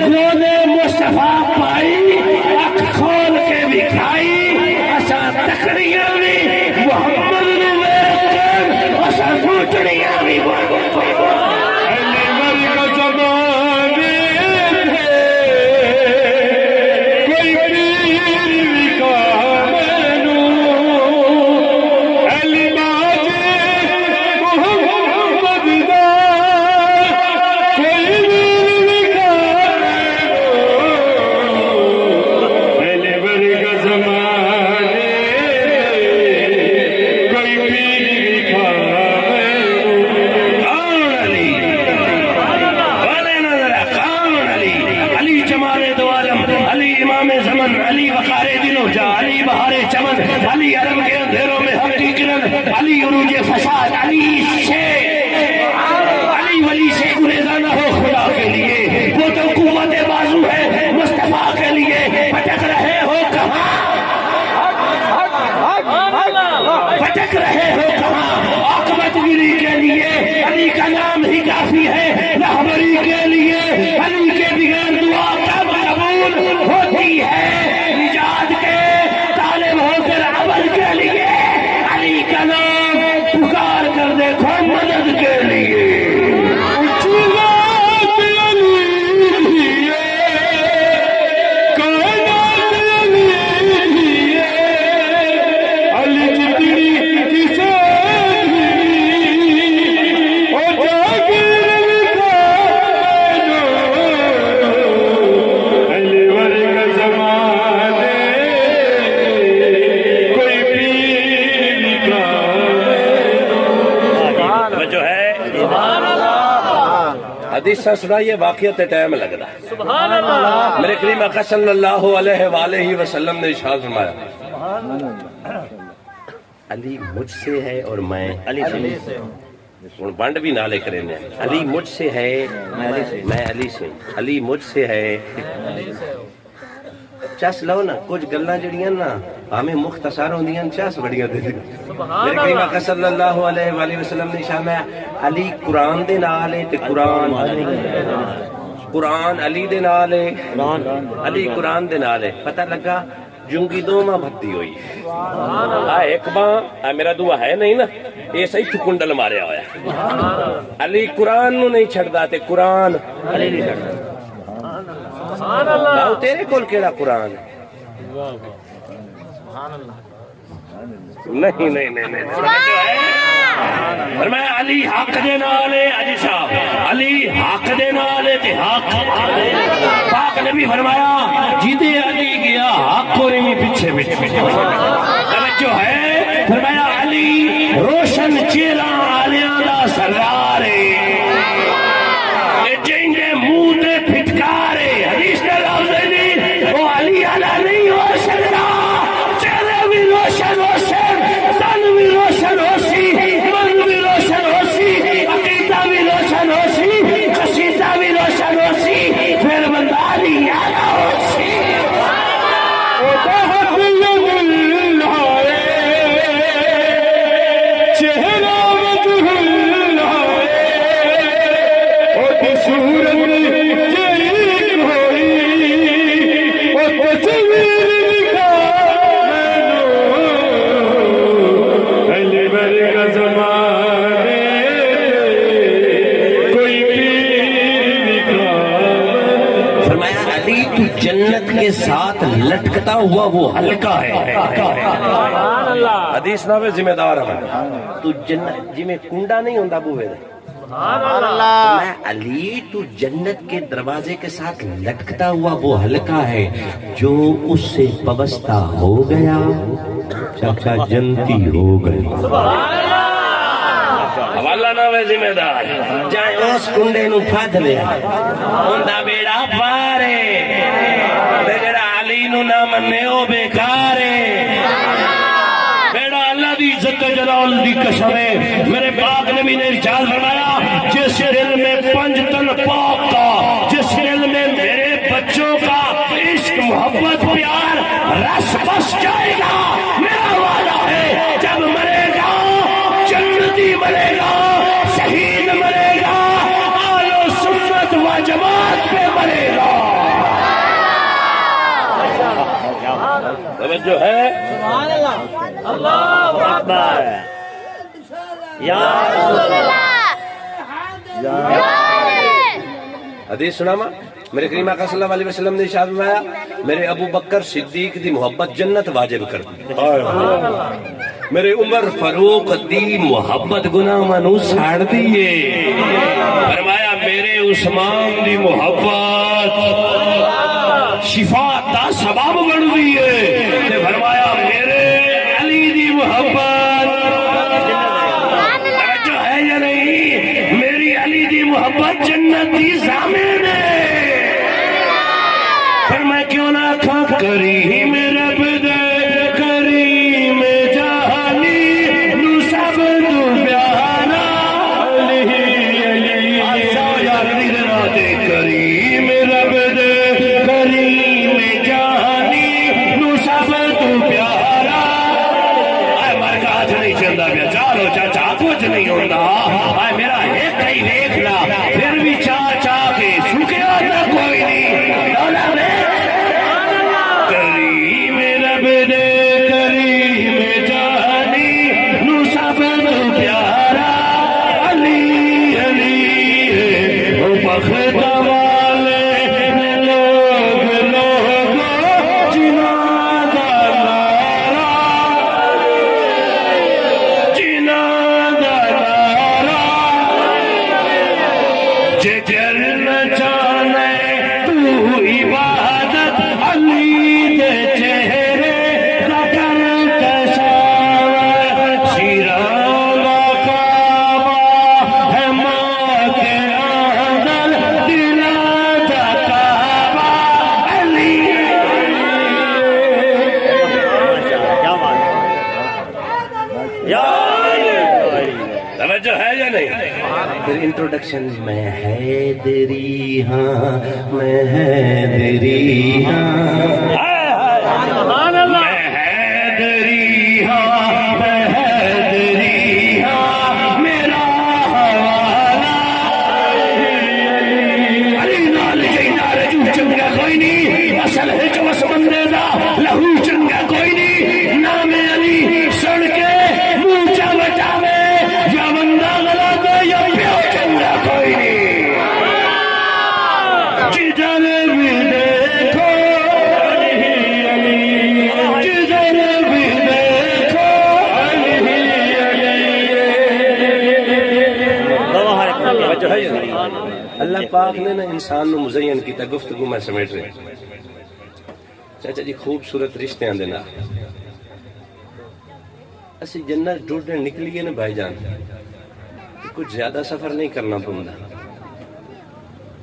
گودے مصطفیٰ پائی اکھ کھول کے بھی کھائی اسا تکڑیاں بھی محمد نے ویکھ کر اسا گھٹڑیاں بھی رہے ہو کہاں عاقبت گیری کے لیے علی کا نام ہی کافی ہے رہبری کے لیے علی کے بغیر دعا کب قبول ہوتی ہے نجات کے طالب ہو کر عمل کے لیے علی کا نام پکار کر دیکھو مدد کے لیے حدیث سنائیے واقعات ٹائم لگ رہا ہے سبحان اللہ میرے کریم آقا صلی اللہ علیہ وآلہ وسلم نے ارشاد فرمایا علی مجھ سے ہے اور میں علی سے ہوں بنڈ بھی نالے کرے علی مجھ سے ہے میں علی سے علی مجھ سے ہے چس لو نا کچھ گلاں جڑیاں نا ہمیں مختصر ہوندیاں چس بڑیاں دے میرے کریم آقا صلی اللہ علیہ وآلہ وسلم نے شامع علی قرآن دے نال ہے تے قرآن علی دے نال ہے علی قرآن دے نال ہے پتہ لگا جنگی دو ماں بھتی ہوئی ایک ماں میرا دعا ہے نہیں نا یہ صحیح چکنڈل ماریا ہویا علی قرآن نو نہیں چھڑدا تے قرآن علی نہیں چھڑدا باؤ تیرے کول کیڑا قرآن ہے نہیں فرمایا علی حق دے نال ہے اج صاحب علی حق دے نال ہے تے حق پاک نبی فرمایا جدے علی گیا حق کوئی پیچھے توجہ ہے فرمایا علی روشن چہرہ عالیاں دا سردار ہے جیندے منہ تے پھٹکار ہے حدیث دے لفظ نہیں وہ علی اعلی نہیں ہو سکتا چہرے بھی روشن ہو سن تن بھی روشن ہو سی من بھی روشن ہو سی عقیدہ بھی روشن ہو سی قصیدہ بھی روشن ہو سی پھر بندہ علی اعلی ہو سی جنت کے ساتھ لٹکتا ہوا وہ حلقہ ہے حدیث نہ میں ذمہ دار ہوں تو جنت جی میں کنڈا نہیں ہوندا بوے میں علی تو جنت کے دروازے کے ساتھ لٹکتا ہوا وہ حلقہ ہے جو اس سے وابستہ ہو گیا چاچا جنتی ہو گئی حوالہ نہ میں ذمہ دار جائیں اس کنڈے نو پھد لیا ہوندا بیڑا پارے علی نو نہ منے او بیکار ہے بیڑا اللہ دی عزت و جلال دی قسم ہے میرے پاک نبی نے ارشاد فرمایا جس دل میں 5 تن پاک کا جس دل میں میرے بچوں کا عشق محبت پیار رس بس جائے گا میرا وعدہ ہے جب مرے گا جنتی مرے گا شہید مرے گا آل و سنت و جماعت پہ مرے گا توجہ ہے سبحان اللہ اللہ اکبر یا رسول اللہ حدیث سناما میرے کریم آقا صلی اللہ علیہ وسلم نے ارشاد فرمایا میرے ابو بکر صدیق دی محبت جنت واجب کر دی میرے عمر فاروق دی محبت گناہ منو ساڑ دیئے فرمایا میرے عثمان دی محبت شفا دا سبب بڑھ دیئے فرمایا میرے علی دی محبت جو ہے یا نہیں میری علی دی محبت جنت دی ضامن ہے پھر میں کیوں نہ کھا کریم رب دے کریم جہانی نو سب تو پیارا علی علی یا علی دنا دے کریم رب دے کریم جہانی نو سب تو پیارا اے مرکات نہیں چندہ پیا چالو چاچا کچھ نہیں ہوتا اے میرا ایک ہی دیکھنا پھر بھی چاہ چاہ کے سکیا تھا کوئی نہیں دولا میں کریم رب دے کریم جہانی نو سب تو پیارا علی علی او بخت والے لوگ لوگو جناں دا نعرہ جناں دا نعرہ جگر نہ جانے تو عبادت علی دے چہرے کا کر تصور شیران کعبہ ہے ماں کے اندر دل دا کعبہ علی توجہ ہے یا نہیں پھر انٹروڈکشن میں حیدری ہاں میں حیدری ہاں سبحان اللہ میں حیدری ہاں میں حیدری ہاں میرا حوالہ علی نال جینا رجو چنگا کوئی نہیں اصل ہے جو اس بندے دا لہو چنگا کوئی نہیں نام علی سن کے منہ چا بچاوے یا بندہ غلط ہے یا پیو چنگا کوئی نہیں جدھر بھی دیکھو علی علی جدھر بھی دیکھو علی علی اللہ پاک نے نا انسان نو مزین کی تا گفتگو میں سمیٹ رہے چاچا جی خوبصورت رشتے آن دینا اسی جنت ڈھونڈنے نکلیے نا بھائی جان کچھ زیادہ سفر نہیں کرنا پڑتا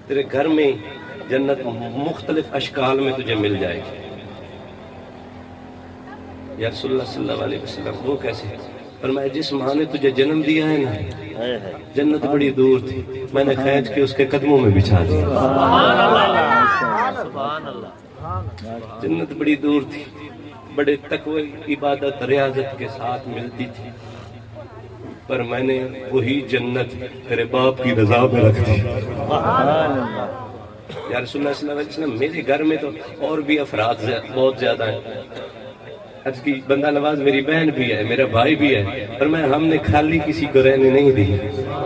تیرے گھر میں جنت مختلف اشکال میں تجھے مل جائے گی یا رسول اللہ صلی اللہ علیہ وسلم وہ کیسے فرمایا جس ماں نے تجھے جنم دیا ہے نا جنت بڑی دور تھی میں نے کھینچ کے اس کے قدموں میں بچھا دیا سبحان اللہ جنت بڑی دور تھی بڑے تقوی عبادت ریاضت کے ساتھ ملتی تھی پر میں نے وہی جنت تیرے باپ کی رضا میں رکھ دی یا رسول اللہ صلی اللہ علیہ وسلم میرے گھر میں تو اور بھی افراد بہت زیادہ ہیں عرض کی بندہ نواز میری بہن بھی ہے میرا بھائی بھی ہے پر میں ہم نے خالی کسی کو رہنے نہیں دی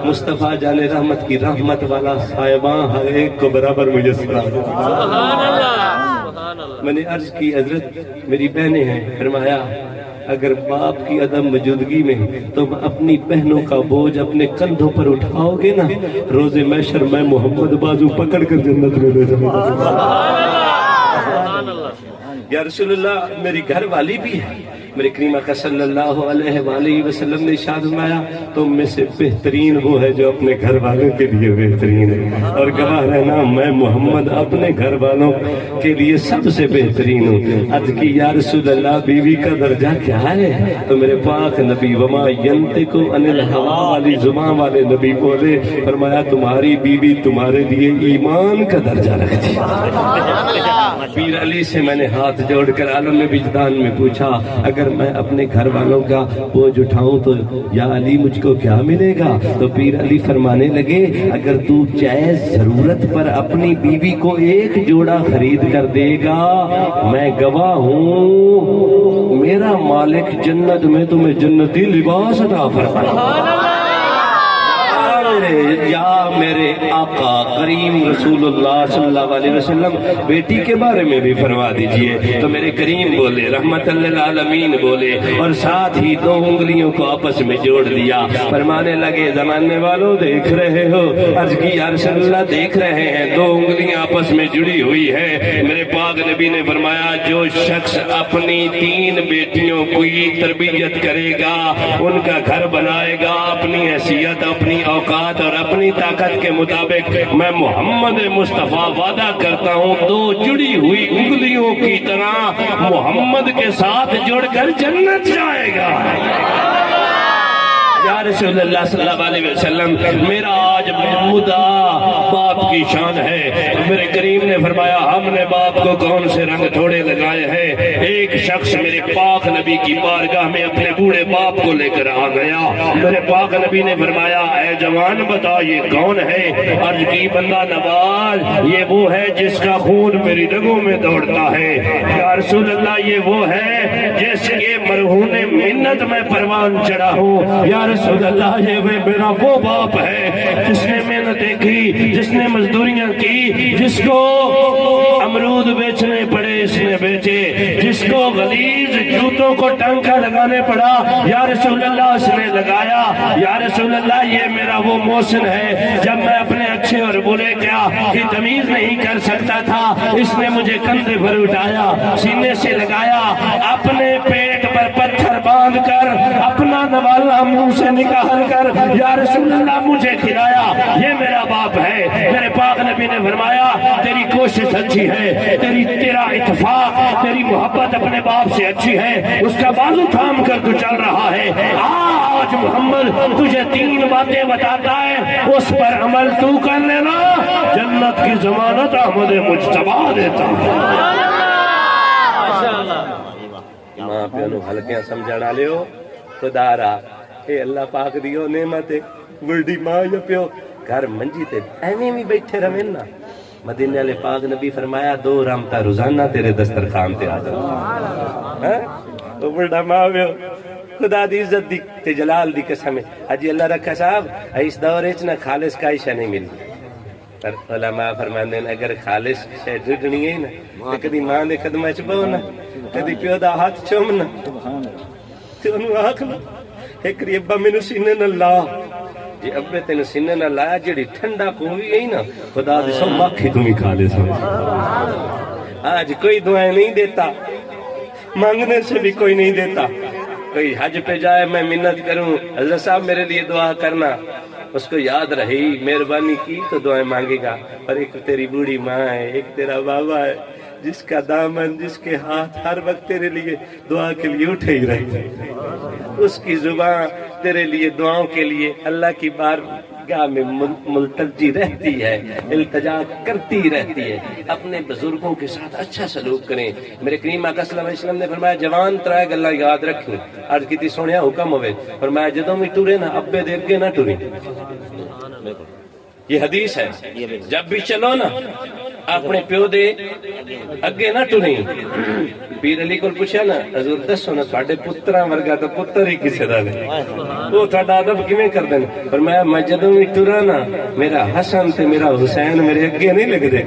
مصطفیٰ جان رحمت کی رحمت والا صاحباں ہر ایک کو برابر مجھے سلام سبحان اللہ سبحان اللہ میں نے عرض کی حضرت میری بہنیں ہیں فرمایا اگر باپ کی عدم موجودگی میں تم اپنی بہنوں کا بوجھ اپنے کندھوں پر اٹھاؤ گے نا روز محشر میں محمد بازو پکڑ کر جنت میں لے جاؤں گا سبحان اللہ یا رسول اللہ میری گھر والی بھی ہے میرے کریم آقا صلی اللہ علیہ وآلہ وسلم نے ارشاد فرمایا تم میں سے بہترین وہ ہے جو اپنے گھر والوں کے لیے بہترین ہے، اور گواہ رہنا میں محمد اپنے گھر والوں کے لیے سب سے بہترین ہوں۔ عرض کی یا رسول اللہ بیوی کا درجہ کیا ہے؟ تو میرے پاک نبی وما ینطق عن الہوا والی زبان والے نبی بولے، فرمایا تمہاری بیوی تمہارے لیے ایمان کا درجہ رکھتی ہے۔ پیر علی سے میں نے ہاتھ جوڑ کر عالم وجدان میں پوچھا اگر میں اپنے گھر والوں کا بوجھ اٹھاؤں تو یا علی مجھ کو کیا ملے گا؟ تو پیر علی فرمانے لگے اگر تو جائز ضرورت پر اپنی بیوی کو ایک جوڑا خرید کر دے گا میں گواہ ہوں میرا مالک جنت میں تمہیں جنتی لباس عطا فرمائے۔ یا میرے آقا کریم رسول اللہ صلی اللہ علیہ وسلم بیٹی کے بارے میں بھی فرما دیجئے تو میرے کریم بولے رحمت للعالمین بولے اور ساتھ ہی دو انگلیوں کو آپس میں جوڑ دیا، فرمانے لگے زمانے والوں دیکھ رہے ہو؟ عرض کی یا رسول اللہ دیکھ رہے ہیں، دو انگلیاں آپس میں جڑی ہوئی ہے۔ میرے پاک نبی نے فرمایا جو شخص اپنی 3 بیٹیوں کی تربیت کرے گا، ان کا گھر بنائے گا، اپنی حیثیت اپنی اوقات اور اپنی طاقت کے مطابق میں محمد مصطفیٰ وعدہ کرتا ہوں 2 جڑی ہوئی انگلیوں کی طرح محمد کے ساتھ جڑ کر جنت جائے گا۔ یا رسول اللہ صلی اللہ علیہ وسلم میرا آج مدعا باپ کی شان ہے۔ میرے کریم نے فرمایا ہم نے باپ کو کون سے رنگ تھوڑے لگائے ہیں؟ ایک شخص میرے پاک نبی کی بارگاہ میں اپنے بوڑھے باپ کو لے کر آ گیا، میرے پاک نبی نے فرمایا اے جوان بتا یہ کون ہے؟ عرض کی بندہ نواز یہ وہ ہے جس کا خون میری رگوں میں دوڑتا ہے۔ یا رسول اللہ یہ وہ ہے جس کے مرہون منت میں پروان چڑھا ہوں۔ یا رسول اللہ یہ میرا وہ باپ ہے جس نے محنتیں کی، جس نے مزدوریاں کی، جس کو امرود بیچنے پڑے اس نے بیچے، جس کو غلیظ جوتوں کو ٹانکا لگانے پڑا یا رسول اللہ اس نے لگایا۔ یا رسول اللہ یہ میرا وہ محسن ہے جب میں اپنے اچھے اور برے کیا کہ تمیز نہیں کر سکتا تھا اس نے مجھے کندھے پر اٹھایا، سینے سے لگایا، اپنے پیٹ پر پتھر باندھ کر اپنا نوالا منہ سے نکال کر یا رسول اللہ مجھے کھلایا، یہ میرا باپ ہے۔ میرے پاک نبی نے فرمایا تیری کوشش اچھی ہے، تیرا اتفاق، تیری محبت اپنے باپ سے اچھی ہے، اس کا بازو تھام کر تو چل رہا ہے۔ آج محمد تجھے 3 باتیں بتاتا ہے اس پر عمل تو کر لینا، جنت کی ضمانت احمد مجتبی دیتا ہے۔ ماں پیو نو ہلکیاں سمجھا لیو خدا را اے اللہ پاک دیو نعمت بڑی ماں یا پیو گھر منجی تے ایویں بھی بیٹھے رہے نا۔ مدینے والے پاک نبی فرمایا 2 رحمتاں روزانہ تیرے دسترخوان تے آ جائیں۔ او بڑا ماں پیو خدا دی عزت دی تے جلال دی قسم ہے اجی اللہ رکھا صاحب اس دور وچ نہ خالص کائی شے نہیں ملدی، پر علماء فرماندے ہیں اگر خالص شے ڈھونڈنی ہے نا تے کدی ماں دے قدماں وچ بہو نا، کدی پیو دا ہاتھ چومنا تے انہوں آکھنا ایک ابا مینوں سینے نہ لا، جی ابے تینوں سینے نہ لایا جڑی ٹھنڈا کوئی ہے نا خدا دی سو مکھی تمہیں کھا لے سو۔ آج کوئی دعائیں نہیں دیتا، مانگنے سے بھی کوئی نہیں دیتا۔ کوئی حج پہ جائے میں منت کروں حضرت صاحب میرے لیے دعا کرنا، اس کو یاد رہی مہربانی کی تو دعائیں مانگے گا، اور ایک تیری بوڑھی ماں ہے، ایک تیرا بابا ہے جس کا دامن جس کے ہاتھ ہر وقت تیرے لیے دعا کے لیے اٹھے ہی رہتے، اس کی زبان تیرے لیے دعاؤں کے لیے اللہ کی بارگاہ میں ملتجی رہتی ہے، التجا کرتی رہتی ہے۔ اپنے بزرگوں کے ساتھ اچھا سلوک کریں۔ میرے کریم آقا صلی اللہ علیہ وسلم نے فرمایا جوان 3 گلاں یاد رکھیں، عرض کیتی سونیا حکم ہوئے، فرمایا جدوں بھی ٹرے نا ابے دے اگے نہ ٹریں، یہ حدیث ہے، جب بھی چلو نا اپنے پیو دے اگے نہ ٹریں۔ پیر علی کو پوچھا نا حضور دسو نا تھوڑے پتراں ورگا تو پتر ہی کسے دا نہیں، وہ تھوڑا ادب کیویں کر دین؟ فرمایا میں جدوں بھی ٹرا نا میرا حسن تے میرا حسین میرے اگے نہیں لگدے۔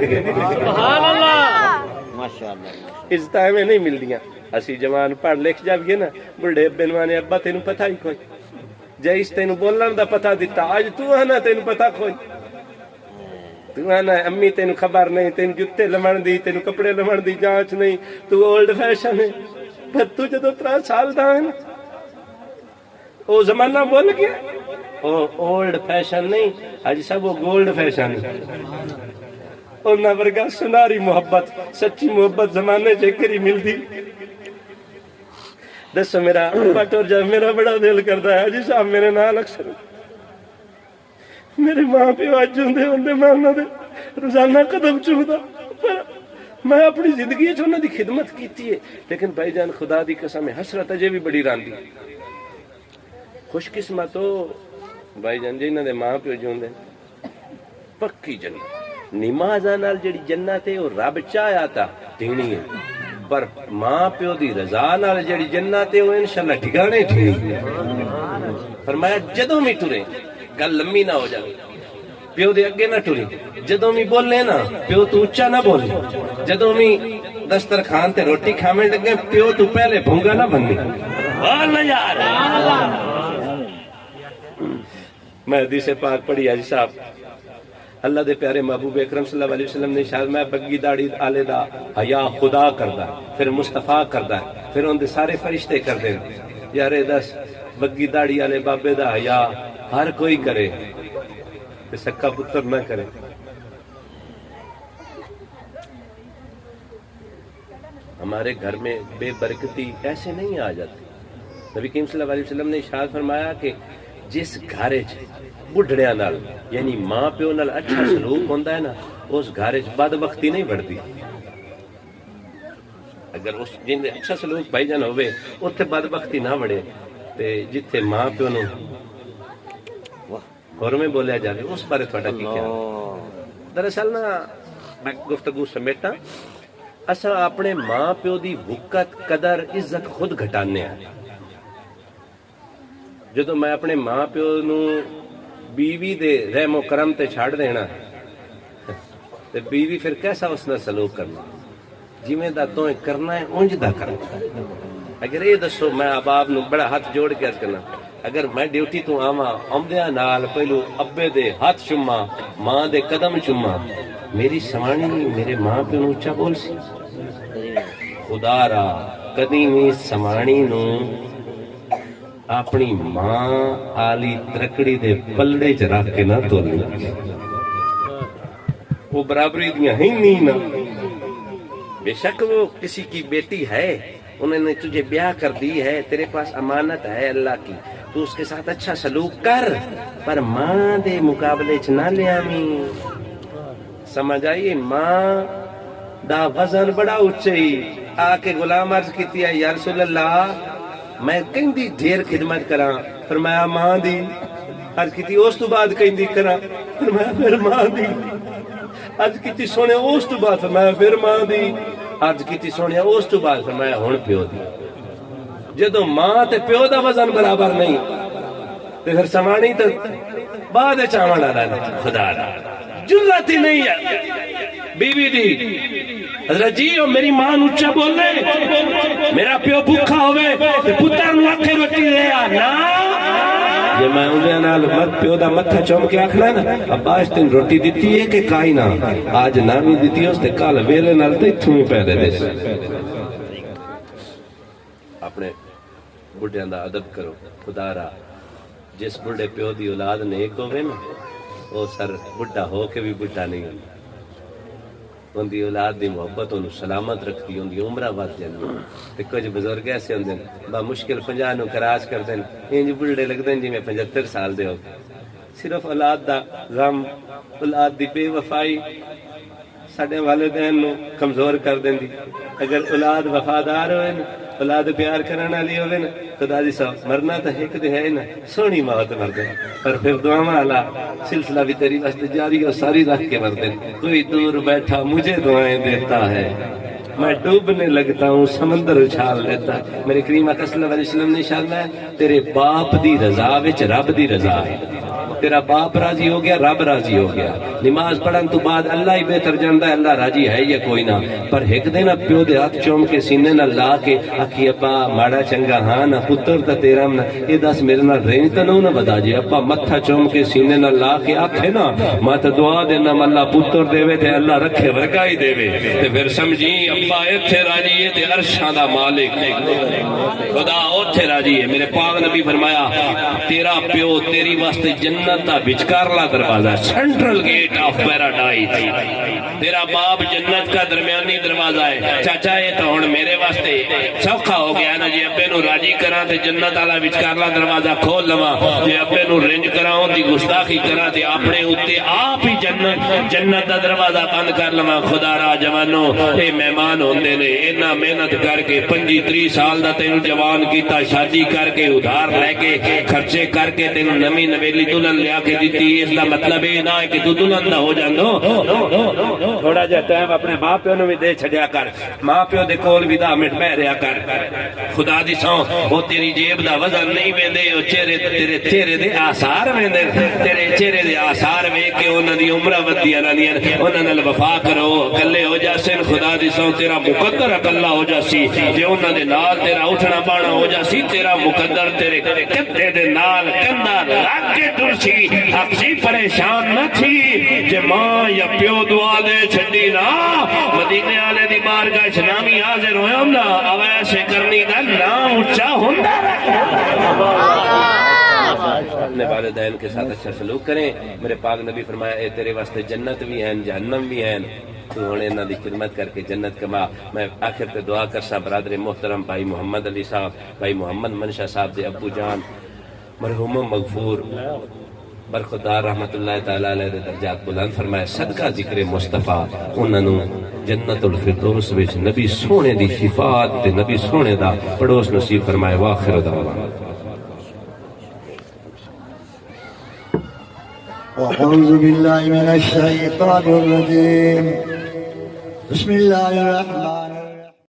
سبحان اللہ، ماشاءاللہ۔ عزتاں میں نہیں ملدیاں، اسی جوان پڑھ لکھ جاویے نا بڑھے ابے نوانے ابا تینوں پتہ ہی کوئی، جے اس تینوں بولن دا پتہ دتا اج تو آنا تینوں پتہ کوئی، تو آنا امی تینوں خبر نہیں، تینوں جتے لمن دی تینوں کپڑے لمن دی جانچ نہیں، تو اولڈ فیشن ہے۔ پر تو جدو 3 سال دا ہے نا وہ زمانہ بول گیا وہ اولڈ فیشن نہیں حاجی صاحب وہ گولڈ فیشن انہاں ورگا سناری محبت سچی محبت زمانے چکری ملتی دس میرا بٹور جب میرا بڑا دل کرتا ہے حاجی صاحب میرے نال اکثر میرے ماں پیو اج ہوندے ہوندے میں انہاں دے روزانہ قدم چومدا پر میں اپنی زندگی وچ انہاں دی خدمت کیتی ہے لیکن بھائی جان خدا دی قسم ہے حسرت اجے بھی بڑی راندی خوش قسمت ہو بھائی جان جی انہاں دے ماں پیو جوندے پکی جنت نمازاں نال جڑی جنت ہے وہ رب چاہیا تا دینی ہے پر ماں پیو دی رضا نال جڑی جنت ہے وہ انشاءاللہ ٹھکانے ٹھیک ہے فرمایا جدوں بھی ٹرے گل لمبی نہ ہو جائے پیو دے اگے نہ ٹری جدوں بھی بولے نا پیو تو اچا نہ بولے جدوں بھی دسترخوان تے روٹی کھاویں لگے پیو تو پہلے بھونگا نہ بننے اللہ یار میں حدیث پاک پڑھی حاجی صاحب اللہ دے پیارے محبوب اکرم صلی اللہ علیہ وسلم نے شاید میں بگی داڑھی آلے دا حیا خدا کردا پھر مصطفیٰ کردا پھر ان دے سارے فرشتے کردے یارے دس بگی داڑھی والے بابے دا حیا ہر کوئی کرے تے سکا پتر نہ کرے ہمارے گھر میں بے برکتی ایسے نہیں آ جاتی نبی کریم صلی اللہ علیہ وسلم نے ارشاد فرمایا کہ جس گھر بڑھڑیاں نال یعنی ماں پیو نال اچھا سلوک ہوندا ہے نا اس گھر بدبختی نہیں بڑھتی اگر اس جن اچھا سلوک بھائی جان ہوئے اتنے بدبختی نہ بڑھے تے جتھے ماں پیو نو اور میں بولیا جائے اس بارے تھوڑا کی کیا دراصل نا میں گفتگو سمیٹا اساں اپنے ماں پیو دی وقت قدر عزت خود گھٹانے ہیں جدو میں اپنے ماں پیو نو بیوی دے رحم و کرم تے چھاڑ دینا تے بیوی پھر کیسا اس نے سلوک کرنا جی میں دا تو کرنا ہے اونج دا کرنا اگر یہ دسو میں اباب نو بڑا ہاتھ جوڑ کے عرض کرنا اگر میں ڈیوٹی تو آواں آمدیاں نال پہلو ابے دے ہاتھ چما ماں دے قدم چما میری سوانی میرے ماں پیو نو اچا بول سی خدا را کدی بھی سوانی نو اپنی ماں آلی ترکڑی دے پلڑے چ رکھ کے نہ تولنی وہ برابری دیاں ہیں نہیں نا بے شک وہ کسی کی بیٹی ہے انہوں نے تجھے بیاہ کر دی ہے تیرے پاس امانت ہے اللہ کی تو اس کے ساتھ اچھا سلوک کر پر ماں دے مقابلے چ نہ لے آمی سمجھ آئیے ماں دا وزن بڑا اچھائی آ کے غلام عرض کیتی ہے یا رسول اللہ میں کہیں دی ڈھیر خدمت کراں فرمایا ماں دی عرض کیتی اس تو بعد کہیں دی کراں فرمایا پھر ماں دی عرض کیتی سونے اس تو بعد فرمایا پھر ماں دی عرض کیتی سونے اس تو بعد فرمایا ہن پیو دی جدو ماں تے پیو دا وزن برابر نہیں تے پھر سمانی تے بعد چاون والا خدا دا جرات ہی نہیں ہے بیوی دی حضرت جی او میری ماں نو اچا بولے میرا پیو بھوکا ہوئے تے پتر نو آکھے روٹی دے آ نا یہ میں انہیں نال مت پیو دا متھا چوم کے آکھنا ہے نا ابا اس دن روٹی دیتی ہے کہ کائی نہ آج نہ بھی دیتی ہے اس تے کال ویلے نال تے اتھوں ہی پیدے دے اپنے بڑھیاں دا ادب کرو خدا را جس بڑھے پیو دی اولاد نیک ہوئے نا وہ سر بڑھا ہو کے بھی بڑھا نہیں ہوتا ان دی اولاد دی محبت انہوں سلامت رکھتی ان دی عمرہ بات جاندی تے کچھ بزرگ ایسے ہوندے با مشکل 50 نو کراج کر دیں انج بڑھڑے لگ دیں جی میں 75 سال دے ہو صرف اولاد دا غم اولاد دی بے وفائی ساڈے والدین نو کمزور کر دیں دی اگر اولاد وفادار ہوئے نا اولاد پیار کرنا والی ہوئے نا خدا دی صاحب مرنا تو ایک دے ہے نا سونی موت مر دے پر پھر دعاواں والا سلسلہ بھی تیری واسطے جاری اور ساری رکھ کے مر دے کوئی دور بیٹھا مجھے دعائیں دیتا ہے میں ڈوبنے لگتا ہوں سمندر اچھال لیتا ہے میرے کریم آقا صلی اللہ علیہ وسلم نے ارشاد ہے تیرے باپ دی رضا وچ رب دی رضا ہے تیرا باپ راضی ہو گیا، رب راضی ہو گیا. نماز پڑھن تو بعد اللہ ہی بہتر جاندا ہے اللہ راضی ہے یا کوئی نہ. پر ایک دن پیو دے ہاتھ چوم کے سینے نال لا کے آکھی ابا ماڑا چنگا ہاں نہ پتر تے تیرا نہ یہ دس میرے نال رینج تے نہ بتا جے. ابا متھا چوم کے سینے نال لا کے آکھے نا میں تے دعا دینا اللہ پتر دے تے اللہ رکھے ورگا ہی دے تے پھر سمجھی ابا ایتھے راضی ہے تے عرشاں دا مالک خدا اوتھے راضی ہے. میرے پاک نبی فرمایا تیرا پیو تیری واسطے جنت دا وچکارلا دروازہ سینٹرل گیٹ آف پیراڈائز. تیرا باپ جنت کا درمیانی دروازہ ہے. چاچا یہ تو ہن میرے واسطے سوکھا ہو گیا نا جی ابے نو راضی کراں تے جنت والا وچکارلا دروازہ کھول لواں. جے ابے نو رنج کراں دی گستاخی کراں تے اپنے اوتے آپ ہی جنت دا دروازہ بند کر لواں. خدا را جوانو اے مہمان ہوندے نے انہاں محنت کر کے 25-30 سال دا تینوں جوان کیتا شادی کر کے ادھار لے کے خرچے کر کے تینوں نویں نویلی دلہن لیا کے دیتی. اس دا مطلب یہ نہ ہے کہ تو دلہن دا ہو جاندو. تھوڑا جہا ٹائم اپنے ماں پیو نو بھی دے چھڈیا کر. ماں پیو دے کول بھی 10 منٹ بہ رہیا کر. خدا دی سو وہ تیری جیب دا وزن نہیں ویندے او چہرے تیرے چہرے دے آثار ویندے. تیرے چہرے دے آثار ویکھ کے انہاں دی عمراں ودیاں رہندیاں انہاں نال وفا کرو. اکلے ہو جاسن خدا دی سو تیرا مقدر اکلا ہو جاسی. جے انہاں دے نال تیرا اٹھنا پانا ہو جاسی تیرا مقدر تیرے کندھے دے نال کندھا رکھ کے ٹرسی. اکسی پریشان نہ تھی جے ماں یا پیو دعا دے چھڈی نا. مدینے والے دی بارگاہ وچ نامی حاضر ہویا نا اویسے کرنی دا نام اونچا ہوندا اپنے والدین کے ساتھ اچھا سلوک کریں. میرے پاک نبی فرمایا اے تیرے واسطے جنت بھی ہیں جہنم بھی ہیں. تو ہن انہاں دی خدمت کر کے جنت کما. میں آخر پہ دعا کرسا برادر محترم بھائی محمد علی صاحب بھائی محمد منشا صاحب دے ابو جان مرحوم مغفور برخدار رحمت اللہ تعالی علیہ دے درجات بلند فرمائے. صدقہ ذکر مصطفیٰ انہاں نو جنت الفردوس وچ نبی سونے دی شفاعت تے نبی سونے دا پڑوس نصیب فرمائے. واخر دعوانا أعوذ بالله من الشيطان الرجيم. بسم الله الرحمن الرحيم.